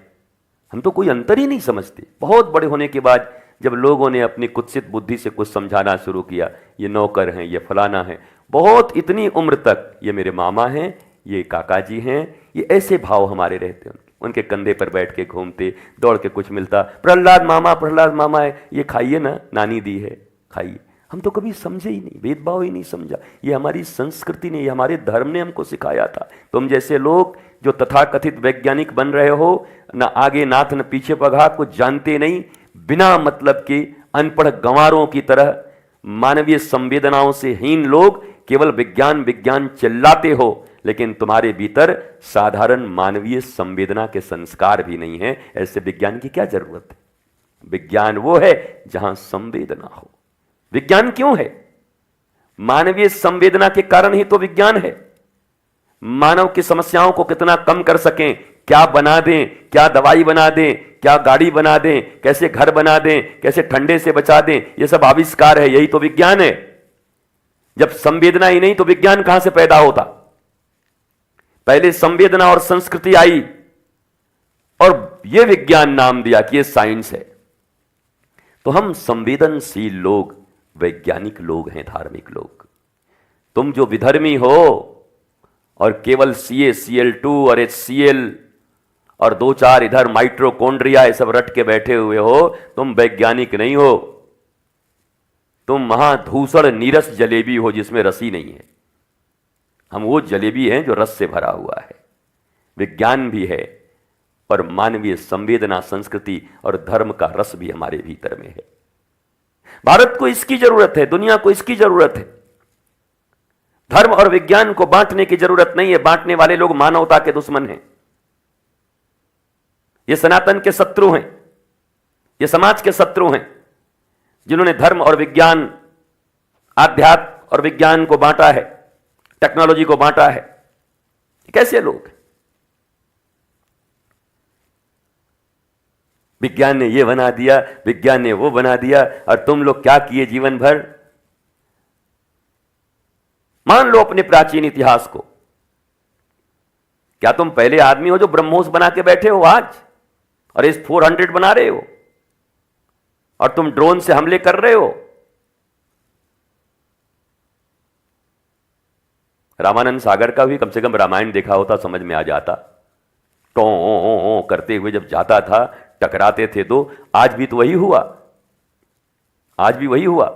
हम तो कोई अंतर ही नहीं समझते। बहुत बड़े होने के बाद जब लोगों ने अपनी कुत्सित बुद्धि से कुछ समझाना शुरू किया, ये नौकर हैं, ये फलाना है, बहुत इतनी उम्र तक ये मेरे मामा हैं, ये काका जी हैं, ये ऐसे भाव हमारे रहते हैं। उनके कंधे पर बैठ के घूमते, दौड़ के कुछ मिलता, प्रहलाद मामा है, ये खाइए ना, नानी दी है, खाइए। हम तो कभी समझे ही नहीं, भेदभाव ही नहीं समझा। ये हमारी संस्कृति ने, ये हमारे धर्म ने हमको सिखाया था। तुम जैसे लोग जो तथाकथित वैज्ञानिक बन रहे हो, न आगे नाथ न पीछे पघा, कुछ जानते नहीं, बिना मतलब के अनपढ़ गंवारों की तरह, मानवीय संवेदनाओं से हीन लोग केवल विज्ञान विज्ञान चिल्लाते हो, लेकिन तुम्हारे भीतर साधारण मानवीय संवेदना के संस्कार भी नहीं है। ऐसे विज्ञान की क्या जरूरत है? विज्ञान वो है जहां संवेदना हो। विज्ञान क्यों है? मानवीय संवेदना के कारण ही तो विज्ञान है। मानव की समस्याओं को कितना कम कर सकें, क्या बना दें, क्या दवाई बना दें, क्या गाड़ी बना दें, कैसे घर बना दें, कैसे ठंडे से बचा दें, यह सब आविष्कार है, यही तो विज्ञान है। जब संवेदना ही नहीं तो विज्ञान कहां से पैदा होता? पहले संवेदना और संस्कृति आई और यह विज्ञान नाम दिया कि यह साइंस है। तो हम संवेदनशील लोग, वैज्ञानिक लोग हैं, धार्मिक लोग। तुम जो विधर्मी हो और केवल CaCl2 और HCl और 2-4 इधर माइट्रोकॉन्ड्रिया ये सब रट के बैठे हुए हो, तुम वैज्ञानिक नहीं हो। तुम महाधूसर नीरस जलेबी हो जिसमें रस ही नहीं है। हम वो जलेबी हैं जो रस से भरा हुआ है। विज्ञान भी है और मानवीय संवेदना, संस्कृति और धर्म का रस भी हमारे भीतर में है। भारत को इसकी जरूरत है, दुनिया को इसकी जरूरत है। धर्म और विज्ञान को बांटने की जरूरत नहीं है। बांटने वाले लोग मानवता के दुश्मन हैं, ये सनातन के शत्रु हैं, ये समाज के शत्रु हैं, जिन्होंने धर्म और विज्ञान, आध्यात्म और विज्ञान को बांटा है, टेक्नोलॉजी को बांटा है। कैसे लोग? विज्ञान ने ये बना दिया, विज्ञान ने वो बना दिया, और तुम लोग क्या किए जीवन भर? मान लो अपने प्राचीन इतिहास को। क्या तुम पहले आदमी हो जो ब्रह्मोस बना के बैठे हो आज और इस 400 बना रहे हो और तुम ड्रोन से हमले कर रहे हो। रामानंद सागर का भी कम से कम रामायण देखा होता, समझ में आ जाता। टो करते हुए जब जाता था, टकराते थे तो आज भी तो वही हुआ, आज भी वही हुआ।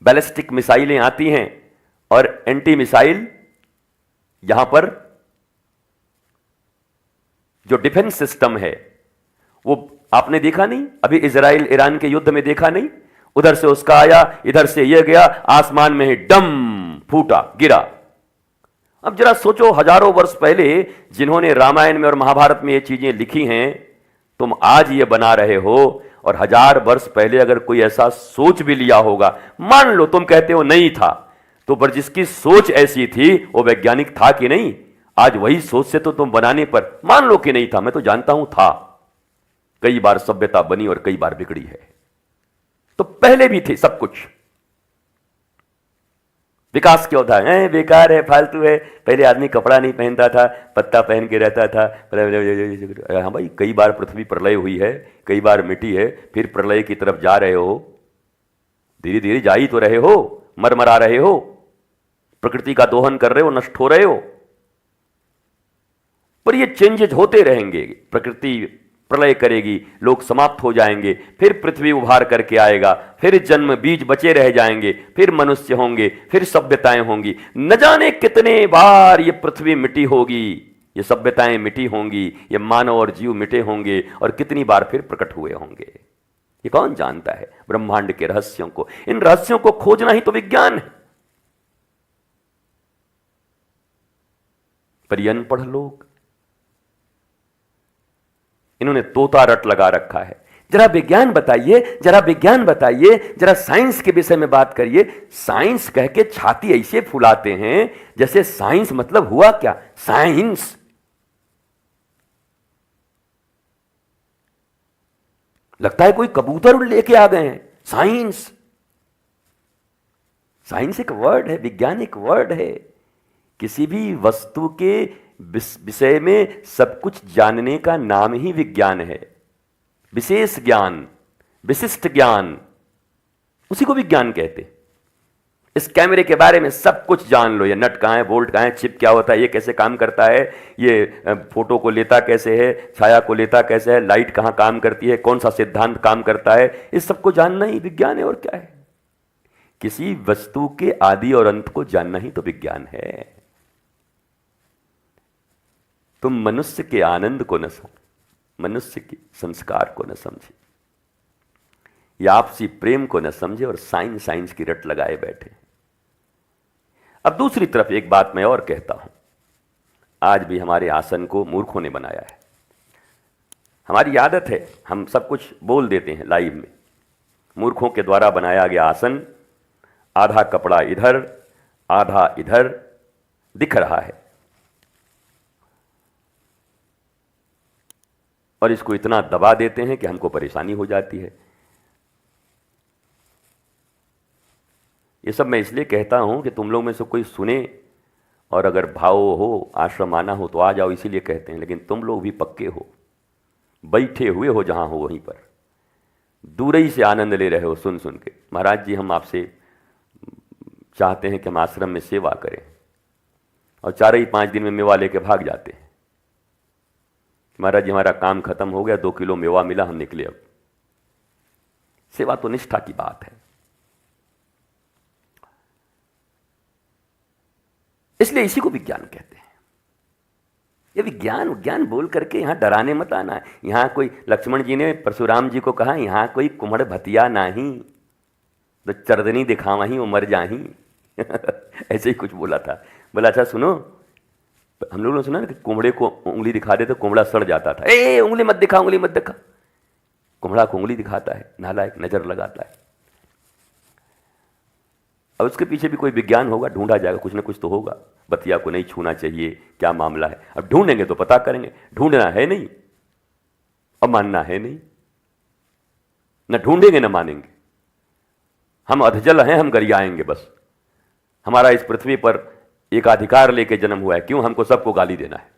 बैलिस्टिक मिसाइलें आती हैं और एंटी मिसाइल यहां पर जो डिफेंस सिस्टम है वो आपने देखा नहीं, अभी इजराइल ईरान के युद्ध में देखा नहीं, उधर से उसका आया, इधर से यह गया, आसमान में ही डम फूटा, गिरा। अब जरा सोचो, हजारों वर्ष पहले जिन्होंने रामायण में और महाभारत में ये चीजें लिखी हैं, तुम आज ये बना रहे हो, और 1000 वर्ष पहले अगर कोई ऐसा सोच भी लिया होगा, मान लो तुम कहते हो नहीं था, तो पर जिसकी सोच ऐसी थी वो वैज्ञानिक था कि नहीं? आज वही सोच से तो तुम बनाने पर मान लो कि नहीं था, मैं तो जानता हूं था। कई बार सभ्यता बनी और कई बार बिगड़ी है, तो पहले भी थे सब कुछ। विकास क्यों था? बेकार है, फालतू है। पहले आदमी कपड़ा नहीं पहनता था, पत्ता पहन के रहता था। हाँ भाई, कई बार पृथ्वी प्रलय हुई है, कई बार मिटी है, फिर प्रलय की तरफ जा रहे हो, धीरे धीरे जा ही तो रहे हो, मरमरा रहे हो, प्रकृति का दोहन कर रहे हो, नष्ट हो रहे हो। पर ये चेंजेस होते रहेंगे, प्रकृति प्रलय करेगी, लोग समाप्त हो जाएंगे, फिर पृथ्वी उभार करके आएगा, फिर जन्म बीज बचे रह जाएंगे, फिर मनुष्य होंगे, फिर सभ्यताएं होंगी। न जाने कितने बार ये पृथ्वी मिटी होगी, ये सभ्यताएं मिटी होंगी, ये मानव और जीव मिटे होंगे, और कितनी बार फिर प्रकट हुए होंगे। ये कौन जानता है ब्रह्मांड के रहस्यों को? इन रहस्यों को खोजना ही तो विज्ञान है। पर ये अनपढ़ लोग, इन्होंने तोता रट लगा रखा है। जरा विज्ञान बताइए, जरा विज्ञान बताइए, जरा साइंस के विषय में बात करिए। साइंस कह के छाती ऐसे फुलाते हैं जैसे साइंस मतलब हुआ क्या? साइंस लगता है कोई कबूतर लेके आ गए हैं। साइंस, साइंस एक वर्ड है, विज्ञान एक वर्ड है। किसी भी वस्तु के विषय में सब कुछ जानने का नाम ही विज्ञान है। विशेष ज्ञान, विशिष्ट ज्ञान, उसी को विज्ञान कहते। इस कैमरे के बारे में सब कुछ जान लो, ये नट कहां है, बोल्ट कहां है, चिप क्या होता है, ये कैसे काम करता है, ये फोटो को लेता कैसे है, छाया को लेता कैसे है, लाइट कहां काम करती है, कौन सा सिद्धांत काम करता है, इस सबको जानना ही विज्ञान है। और क्या है? किसी वस्तु के आदि और अंत को जानना ही तो विज्ञान है। तुम मनुष्य के आनंद को न समझे, मनुष्य के संस्कार को न समझे, या आपसी प्रेम को न समझे, और साइंस साइंस की रट लगाए बैठे। अब दूसरी तरफ एक बात मैं और कहता हूं, आज भी हमारे आसन को मूर्खों ने बनाया है। हमारी आदत है, हम सब कुछ बोल देते हैं लाइव में। मूर्खों के द्वारा बनाया गया आसन, आधा कपड़ा इधर आधा इधर दिख रहा है, और इसको इतना दबा देते हैं कि हमको परेशानी हो जाती है। ये सब मैं इसलिए कहता हूं कि तुम लोग में से कोई सुने, और अगर भाव हो, आश्रम आना हो तो आ जाओ, इसीलिए कहते हैं। लेकिन तुम लोग भी पक्के हो, बैठे हुए हो जहां हो वहीं पर, दूर ही से आनंद ले रहे हो सुन सुन के। महाराज जी, हम आपसे चाहते हैं कि हम आश्रम में सेवा करें, और 4 ही 5 दिन में मेवा लेके भाग जाते हैं। महाराज जी, हमारा काम खत्म हो गया, 2 किलो मेवा मिला, हम निकले। अब सेवा तो निष्ठा की बात है। इसलिए इसी को विज्ञान कहते हैं। ये विज्ञान विज्ञान बोल करके यहां डराने मत आना है। यहां कोई, लक्ष्मण जी ने परशुराम जी को कहा, यहां कोई कुम्हड़ भतिया नहीं, तो चरदनी दिखावा ही वो मर जाही। ऐसे ही कुछ बोला था। बोला था, सुनो, हम लोगों ने सुना ना कि कुम्हड़े को उंगली दिखा दे तो कुम्हड़ा सड़ जाता था। ए उंगली मत दिखा, उंगली मत दिखा। कुम्हड़ा को उंगली दिखाता है, नालायक, नजर लगाता है। अब उसके पीछे भी कोई विज्ञान होगा, ढूंढा जाएगा, कुछ ना कुछ तो होगा। बतिया को नहीं छूना चाहिए, क्या मामला है? अब ढूंढेंगे तो पता करेंगे। ढूंढना है नहीं और मानना है नहीं, न ढूंढेंगे न मानेंगे। हम अधजल हैं, हम गरियाएंगे बस। हमारा इस पृथ्वी पर एक अधिकार लेके जन्म हुआ है, क्यों हमको सबको गाली देना है?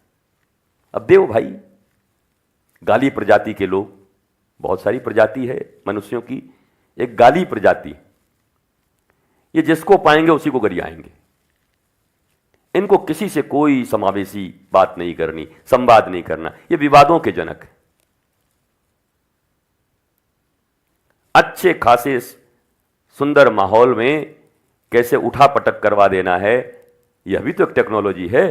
अब देव भाई, गाली प्रजाति के लोग, बहुत सारी प्रजाति है मनुष्यों की, एक गाली प्रजाति, ये जिसको पाएंगे उसी को गरियाएंगे। इनको किसी से कोई समावेशी बात नहीं करनी, संवाद नहीं करना, ये विवादों के जनक है। अच्छे खासे सुंदर माहौल में कैसे उठा पटक करवा देना है, यह भी तो एक टेक्नोलॉजी है।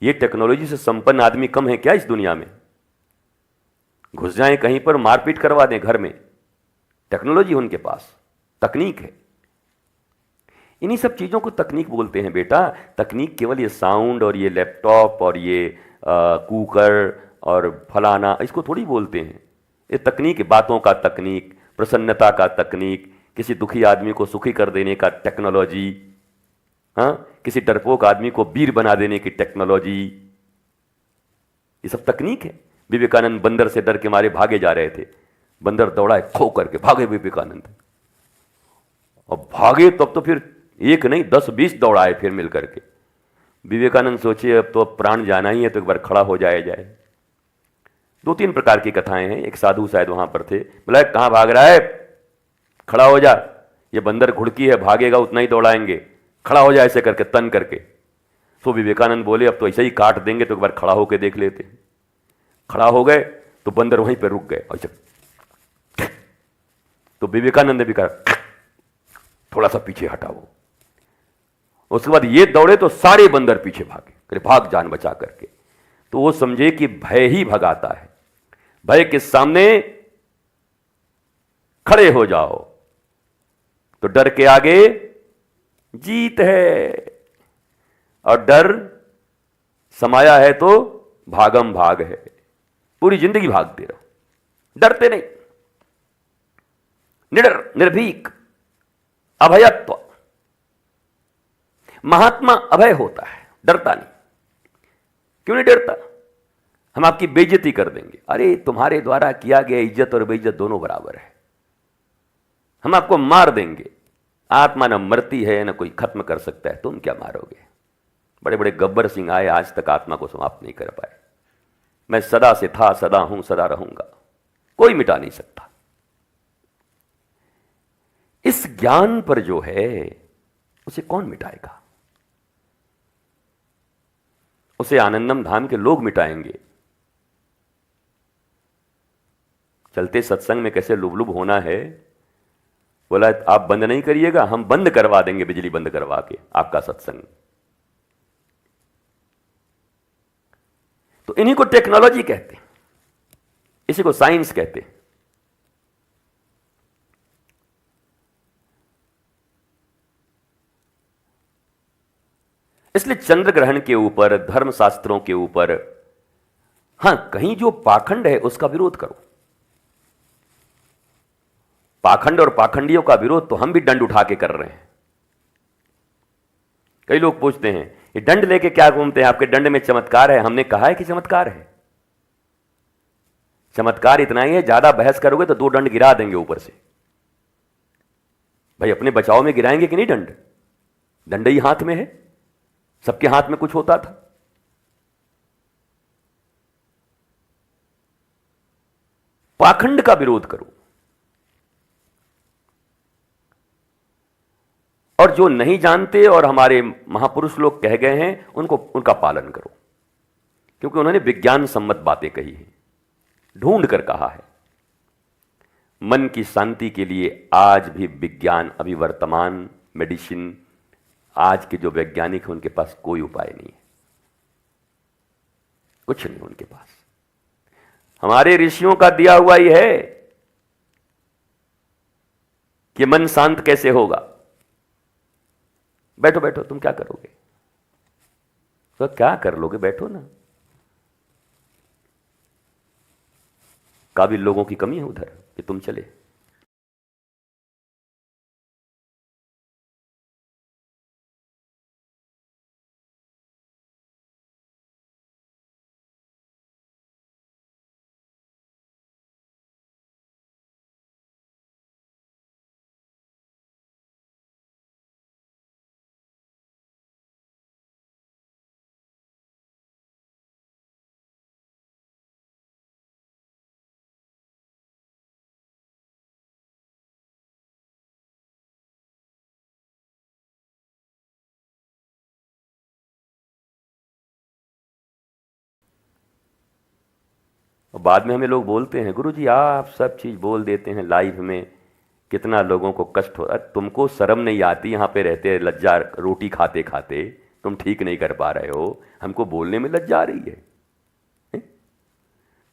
यह टेक्नोलॉजी से संपन्न आदमी कम है क्या इस दुनिया में? घुस जाएं कहीं पर, मारपीट करवा दें घर में, टेक्नोलॉजी उनके पास, तकनीक है। इन्हीं सब चीजों को तकनीक बोलते हैं बेटा। तकनीक केवल ये साउंड और ये लैपटॉप और ये कुकर और फलाना, इसको थोड़ी बोलते हैं। ये तकनीक, बातों का तकनीक, प्रसन्नता का तकनीक, किसी दुखी आदमी को सुखी कर देने का टेक्नोलॉजी, हाँ, किसी डरपोक आदमी को वीर बना देने की टेक्नोलॉजी, ये सब तकनीक है। विवेकानंद बंदर से डर के मारे भागे जा रहे थे, बंदर दौड़ा खो करके भागे विवेकानंद, और भागे तब तो फिर एक नहीं 10-20 दौड़ाए फिर मिल करके। विवेकानंद सोचे अब तो प्राण जाना ही है, तो एक बार खड़ा हो जाया जाए। 2-3 प्रकार की कथाएं हैं। एक साधु शायद वहां पर थे, बोला कहां भाग रहा है, खड़ा हो जा, ये बंदर घुड़की है, भागेगा उतना ही दौड़ाएंगे, खड़ा हो जा ऐसे करके, तन करके। तो विवेकानंद बोले अब तो ऐसे ही काट देंगे, तो एक बार खड़ा होकर देख लेते। खड़ा हो गए तो बंदर वहीं पर रुक गए, और तो विवेकानंद ने भी कहा थोड़ा सा पीछे हटा वो। उसके बाद ये दौड़े तो सारे बंदर पीछे भागे, करे भाग जान बचा करके। तो वो समझे कि भय ही भगाता है, भय के सामने खड़े हो जाओ तो डर के आगे जीत है, और डर समाया है तो भागम भाग है। पूरी जिंदगी भागते रहो, डरते नहीं, निडर निर्भीक, अभयत्व। महात्मा अभय होता है, डरता नहीं। क्यों नहीं डरता? हम आपकी बेइज्जती कर देंगे, अरे तुम्हारे द्वारा किया गया इज्जत और बेइज्जत दोनों बराबर है, हम आपको मार देंगे। आत्मा न मरती है न कोई खत्म कर सकता है, तुम क्या मारोगे? बड़े बड़े गब्बर सिंह आए, आज तक आत्मा को समाप्त नहीं कर पाए। मैं सदा से था, सदा हूं, सदा रहूंगा, कोई मिटा नहीं सकता। इस ज्ञान पर जो है उसे कौन मिटाएगा? उसे आनंदम धाम के लोग मिटाएंगे। चलते सत्संग में कैसे लुबलुब होना है, बोला आप बंद नहीं करिएगा, हम बंद करवा देंगे, बिजली बंद करवा के आपका सत्संग। तो इन्हीं को टेक्नोलॉजी कहते हैं, इसी को साइंस कहते हैं। इसलिए चंद्र ग्रहण के ऊपर, धर्मशास्त्रों के ऊपर, हां कहीं जो पाखंड है उसका विरोध करो। पाखंड और पाखंडियों का विरोध तो हम भी दंड उठा के कर रहे हैं। कई लोग पूछते हैं ये दंड लेके क्या घूमते हैं, आपके दंड में चमत्कार है? हमने कहा है कि चमत्कार है। चमत्कार इतना ही है, ज्यादा बहस करोगे तो 2 दंड गिरा देंगे ऊपर से। भाई अपने बचाव में गिराएंगे कि नहीं दंड? दंड ही हाथ में है, सबके हाथ में कुछ होता था। पाखंड का विरोध करो, और जो नहीं जानते और हमारे महापुरुष लोग कह गए हैं उनका पालन करो, क्योंकि उन्होंने विज्ञान सम्मत बातें कही हैं, ढूंढ कर कहा है। मन की शांति के लिए आज भी विज्ञान, अभी वर्तमान मेडिसिन, आज के जो वैज्ञानिक हैं उनके पास कोई उपाय नहीं है, कुछ नहीं उनके पास। हमारे ऋषियों का दिया हुआ ही है कि मन शांत कैसे होगा। बैठो बैठो, तुम क्या करोगे? तो क्या कर लोगे, बैठो ना। काबिल लोगों की कमी है उधर कि तुम चले। बाद में हमें लोग बोलते हैं, गुरुजी आप सब चीज़ बोल देते हैं लाइव में, कितना लोगों को कष्ट हो रहा है, तुमको शर्म नहीं आती? यहाँ पे रहते लज्जा, रोटी खाते खाते तुम ठीक नहीं कर पा रहे हो, हमको बोलने में लज्जा आ रही है?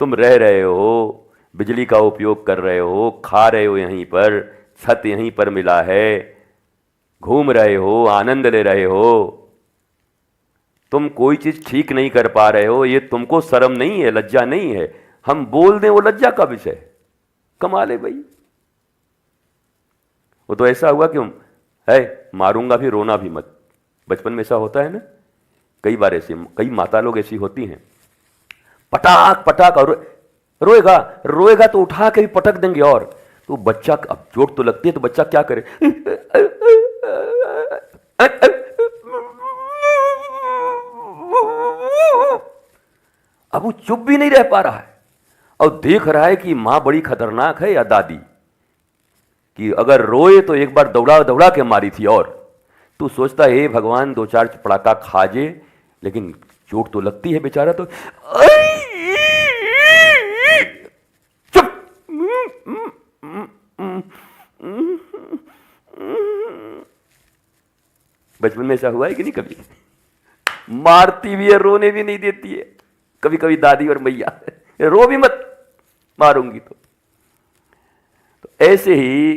तुम रह रहे हो, बिजली का उपयोग कर रहे हो, खा रहे हो यहीं पर, छत यहीं पर मिला है, घूम रहे हो, आनंद ले रहे हो, तुम कोई चीज ठीक नहीं कर पा रहे हो, ये तुमको शर्म नहीं है, लज्जा नहीं है? हम बोल दें वो लज्जा का विषय? कमाल है भाई। वो तो ऐसा हुआ कि है मारूंगा भी, रोना भी मत। बचपन में ऐसा होता है ना, कई बार ऐसे, कई माता लोग ऐसी होती हैं, पटाख पटाख, और रोएगा रोएगा तो उठा के भी पटक देंगे, और तो बच्चा, अब चोट तो लगती है तो बच्चा क्या करे, अब वो चुप भी नहीं रह पा रहा है और देख रहा है कि मां बड़ी खतरनाक है या दादी, कि अगर रोए तो एक बार दौड़ा दौड़ा के मारी थी, और तू सोचता है भगवान दो चार पड़ाका खा जे, लेकिन चोट तो लगती है बेचारा, तो चुप। बचपन में ऐसा हुआ है कि नहीं कभी? मारती भी है, रोने भी नहीं देती है कभी कभी दादी और मैया, रो भी मत, मारूंगी तो ऐसे ही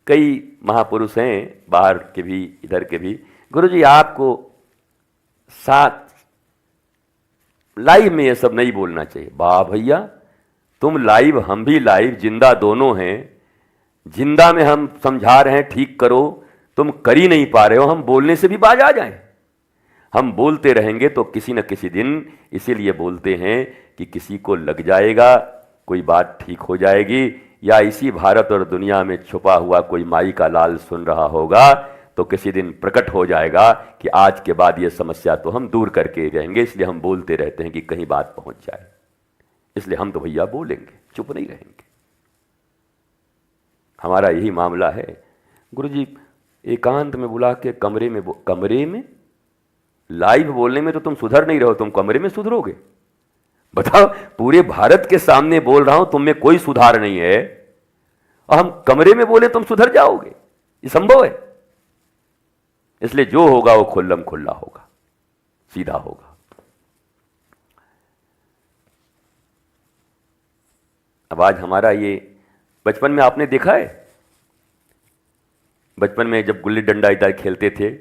कई महापुरुष हैं, बाहर के भी इधर के भी। गुरुजी आपको साथ लाइव में ये सब नहीं बोलना चाहिए। वाह भैया, तुम लाइव, हम भी लाइव, जिंदा दोनों हैं। जिंदा में हम समझा रहे हैं ठीक करो, तुम कर ही नहीं पा रहे हो, हम बोलने से भी बाज आ जाएं। हम बोलते रहेंगे तो किसी न किसी दिन, इसीलिए बोलते हैं कि किसी को लग जाएगा, कोई बात ठीक हो जाएगी, या इसी भारत और दुनिया में छुपा हुआ कोई माई का लाल सुन रहा होगा तो किसी दिन प्रकट हो जाएगा कि आज के बाद ये समस्या तो हम दूर करके रहेंगे। इसलिए हम बोलते रहते हैं कि कहीं बात पहुंच जाए, इसलिए हम तो भैया बोलेंगे, चुप नहीं रहेंगे। हमारा यही मामला है। गुरुजी एकांत में बुला के कमरे में लाइव बोलने में तो तुम सुधर नहीं रहो, तुम कमरे में सुधरोगे? बताओ, पूरे भारत के सामने बोल रहा हूं, तुम में कोई सुधार नहीं है, और हम कमरे में बोले तुम सुधर जाओगे? ये संभव है? इसलिए जो होगा वो खुल्लम खुल्ला होगा, सीधा होगा। अब आज हमारा ये, बचपन में आपने देखा है, बचपन में जब गुल्ली डंडा इधर खेलते थे,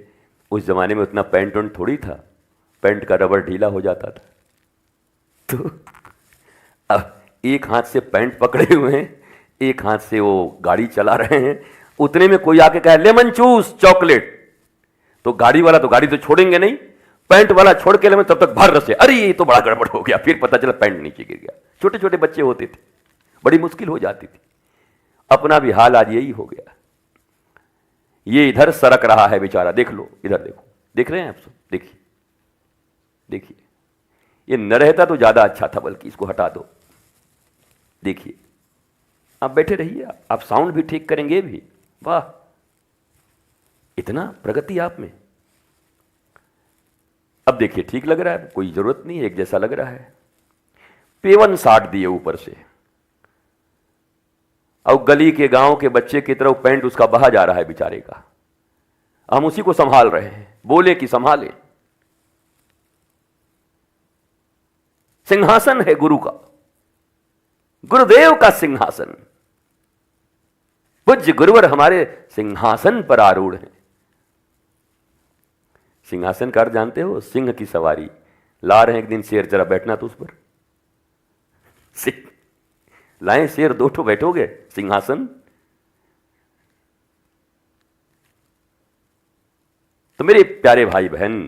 उस जमाने में उतना पैंट वैंट थोड़ी था, पैंट का रबर ढीला हो जाता था, तो अब एक हाथ से पैंट पकड़े हुए हैं, एक हाथ से वो गाड़ी चला रहे हैं, उतने में कोई आके कहे लेमन चूस चॉकलेट, तो गाड़ी वाला तो गाड़ी तो छोड़ेंगे नहीं, पैंट वाला छोड़ के लेमन, तब तक भर रसे, अरे ये तो बड़ा गड़बड़ हो गया, फिर पता चला पैंट नीचे गिर गया। छोटे छोटे बच्चे होते थे, बड़ी मुश्किल हो जाती थी। अपना भी हाल आज यही हो गया। ये इधर सरक रहा है बेचारा, देख लो, इधर देखो, देख रहे हैं आप सब? देखिए देखिए, ये न रहता तो ज्यादा अच्छा था, बल्कि इसको हटा दो। देखिए, आप बैठे रहिए, आप साउंड भी ठीक करेंगे भी, वाह, इतना प्रगति आप में। अब देखिए, ठीक लग रहा है, कोई जरूरत नहीं है, एक जैसा लग रहा है। पेवन साट दिए ऊपर से, और गली के गांव के बच्चे की तरह पैंट उसका बहा जा रहा है बेचारे का, हम उसी को संभाल रहे हैं, बोले कि संभाले। सिंहासन है गुरु का, गुरुदेव का सिंहासन, पूज्य गुरुवर हमारे सिंहासन पर आरूढ़ हैं। सिंहासन का अर्थ जानते हो? सिंह की सवारी ला रहे हैं एक दिन शेर, जरा बैठना तो उस पर। लाए शेर, दो ठो बैठोगे, सिंहासन। तो मेरे प्यारे भाई बहन,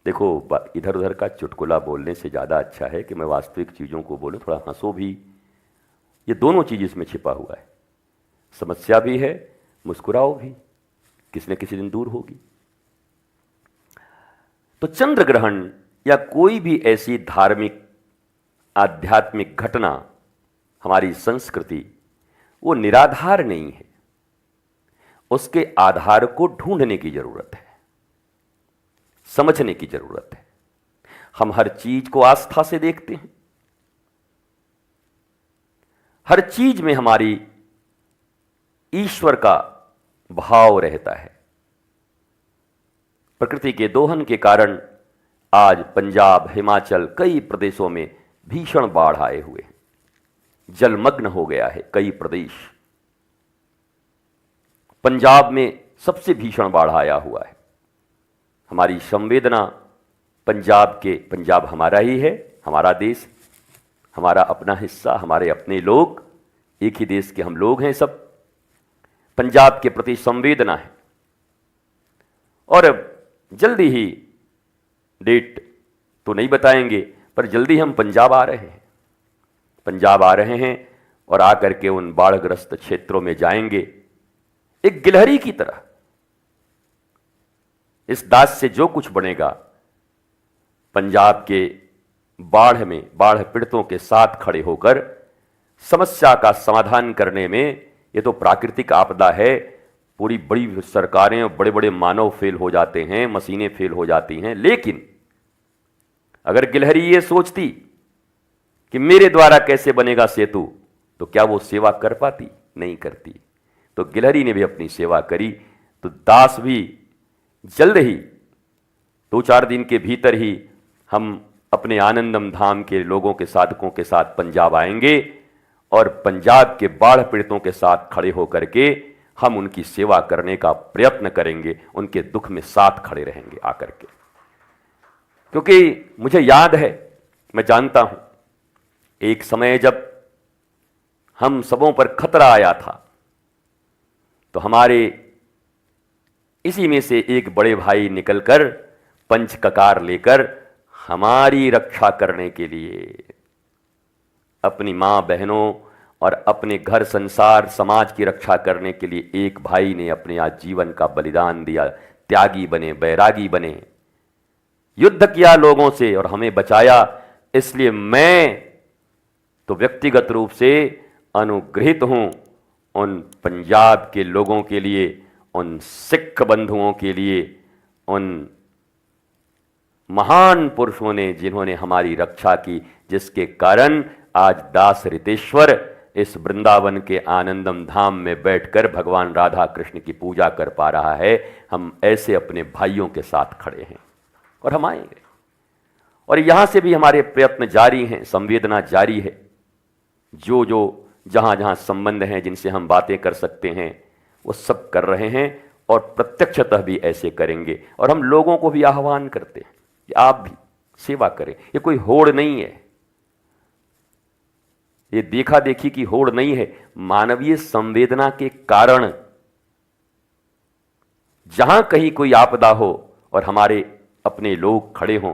देखो, इधर उधर का चुटकुला बोलने से ज्यादा अच्छा है कि मैं वास्तविक चीजों को बोलूं, थोड़ा हंसो भी। ये दोनों चीज इसमें छिपा हुआ है, समस्या भी है, मुस्कुराओ भी, किसी न किसी दिन दूर होगी। तो चंद्र ग्रहण या कोई भी ऐसी धार्मिक आध्यात्मिक घटना, हमारी संस्कृति, वो निराधार नहीं है, उसके आधार को ढूंढने की जरूरत है, समझने की जरूरत है। हम हर चीज को आस्था से देखते हैं, हर चीज में हमारी ईश्वर का भाव रहता है। प्रकृति के दोहन के कारण आज पंजाब, हिमाचल, कई प्रदेशों में भीषण बाढ़ आए हुए हैं, जलमग्न हो गया है कई प्रदेश। पंजाब में सबसे भीषण बाढ़ आया हुआ है। हमारी संवेदना पंजाब हमारा ही है, हमारा देश, हमारा अपना हिस्सा, हमारे अपने लोग, एक ही देश के हम लोग हैं सब। पंजाब के प्रति संवेदना है और जल्दी ही, डेट तो नहीं बताएंगे, पर जल्दी हम पंजाब आ रहे हैं। पंजाब आ रहे हैं और आकर के उन बाढ़ग्रस्त क्षेत्रों में जाएंगे एक गिलहरी की तरह। इस दास से जो कुछ बनेगा, पंजाब के बाढ़ में, बाढ़ पीड़ितों के साथ खड़े होकर समस्या का समाधान करने में। ये तो प्राकृतिक आपदा है, पूरी बड़ी सरकारें और बड़े बड़े मानव फेल हो जाते हैं, मशीनें फेल हो जाती हैं, लेकिन अगर गिलहरी ये सोचती कि मेरे द्वारा कैसे बनेगा सेतु, तो क्या वो सेवा कर पाती? नहीं करती। तो गिलहरी ने भी अपनी सेवा करी, तो दास भी जल्द ही 2-4 दिन के भीतर ही हम अपने आनंदम धाम के लोगों के साधकों के साथ पंजाब आएंगे और पंजाब के बाढ़ पीड़ितों के साथ खड़े होकर के हम उनकी सेवा करने का प्रयत्न करेंगे, उनके दुख में साथ खड़े रहेंगे आकर के। क्योंकि मुझे याद है, मैं जानता हूं, एक समय जब हम सबों पर खतरा आया था, तो हमारे इसी में से एक बड़े भाई निकलकर पंच ककार लेकर हमारी रक्षा करने के लिए, अपनी मां बहनों और अपने घर संसार समाज की रक्षा करने के लिए एक भाई ने अपने आजीवन का बलिदान दिया, त्यागी बने, बैरागी बने, युद्ध किया लोगों से और हमें बचाया। इसलिए मैं तो व्यक्तिगत रूप से अनुग्रहित हूं उन पंजाब के लोगों के लिए, उन सिख बंधुओं के लिए, उन महान पुरुषों ने जिन्होंने हमारी रक्षा की, जिसके कारण आज दास रितेश्वर इस वृंदावन के आनंदम धाम में बैठकर भगवान राधा कृष्ण की पूजा कर पा रहा है। हम ऐसे अपने भाइयों के साथ खड़े हैं और हम आएंगे, और यहां से भी हमारे प्रयत्न जारी हैं, संवेदना जारी है। जो जो जहां जहां संबंध हैं, जिनसे हम बातें कर सकते हैं, वो सब कर रहे हैं और प्रत्यक्षतः भी ऐसे करेंगे। और हम लोगों को भी आह्वान करते हैं कि आप भी सेवा करें। ये कोई होड़ नहीं है, ये देखा देखी की होड़ नहीं है। मानवीय संवेदना के कारण जहां कहीं कोई आपदा हो और हमारे अपने लोग खड़े हों,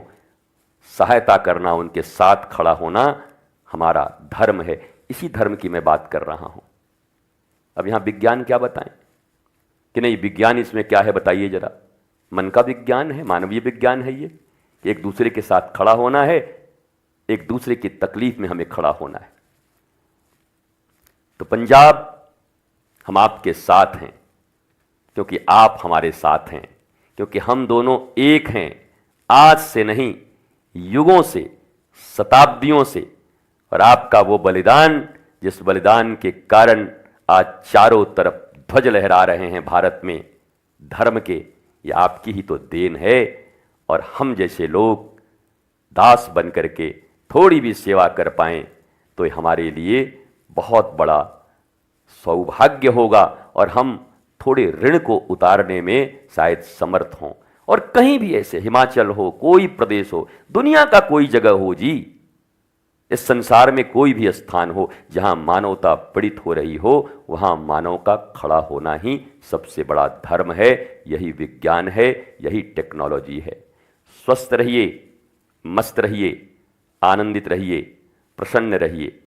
सहायता करना, उनके साथ खड़ा होना हमारा धर्म है। इसी धर्म की मैं बात कर रहा हूं। अब यहां विज्ञान क्या बताएं कि नहीं, विज्ञान इसमें क्या है बताइए जरा। मन का विज्ञान है, मानवीय विज्ञान है ये, कि एक दूसरे के साथ खड़ा होना है, एक दूसरे की तकलीफ में हमें खड़ा होना है। तो पंजाब, हम आपके साथ हैं, क्योंकि आप हमारे साथ हैं, क्योंकि हम दोनों एक हैं, आज से नहीं, युगों से, शताब्दियों से। और आपका वो बलिदान, जिस बलिदान के कारण आज चारों तरफ ध्वज लहरा रहे हैं भारत में धर्म के, ये आपकी ही तो देन है। और हम जैसे लोग दास बन करके थोड़ी भी सेवा कर पाएं तो ये हमारे लिए बहुत बड़ा सौभाग्य होगा, और हम थोड़े ऋण को उतारने में शायद समर्थ हों। और कहीं भी ऐसे, हिमाचल हो, कोई प्रदेश हो, दुनिया का कोई जगह हो जी, इस संसार में कोई भी स्थान हो जहां मानवता पीड़ित हो रही हो, वहां मानव का खड़ा होना ही सबसे बड़ा धर्म है। यही विज्ञान है, यही टेक्नोलॉजी है। स्वस्थ रहिए, मस्त रहिए, आनंदित रहिए, प्रसन्न रहिए।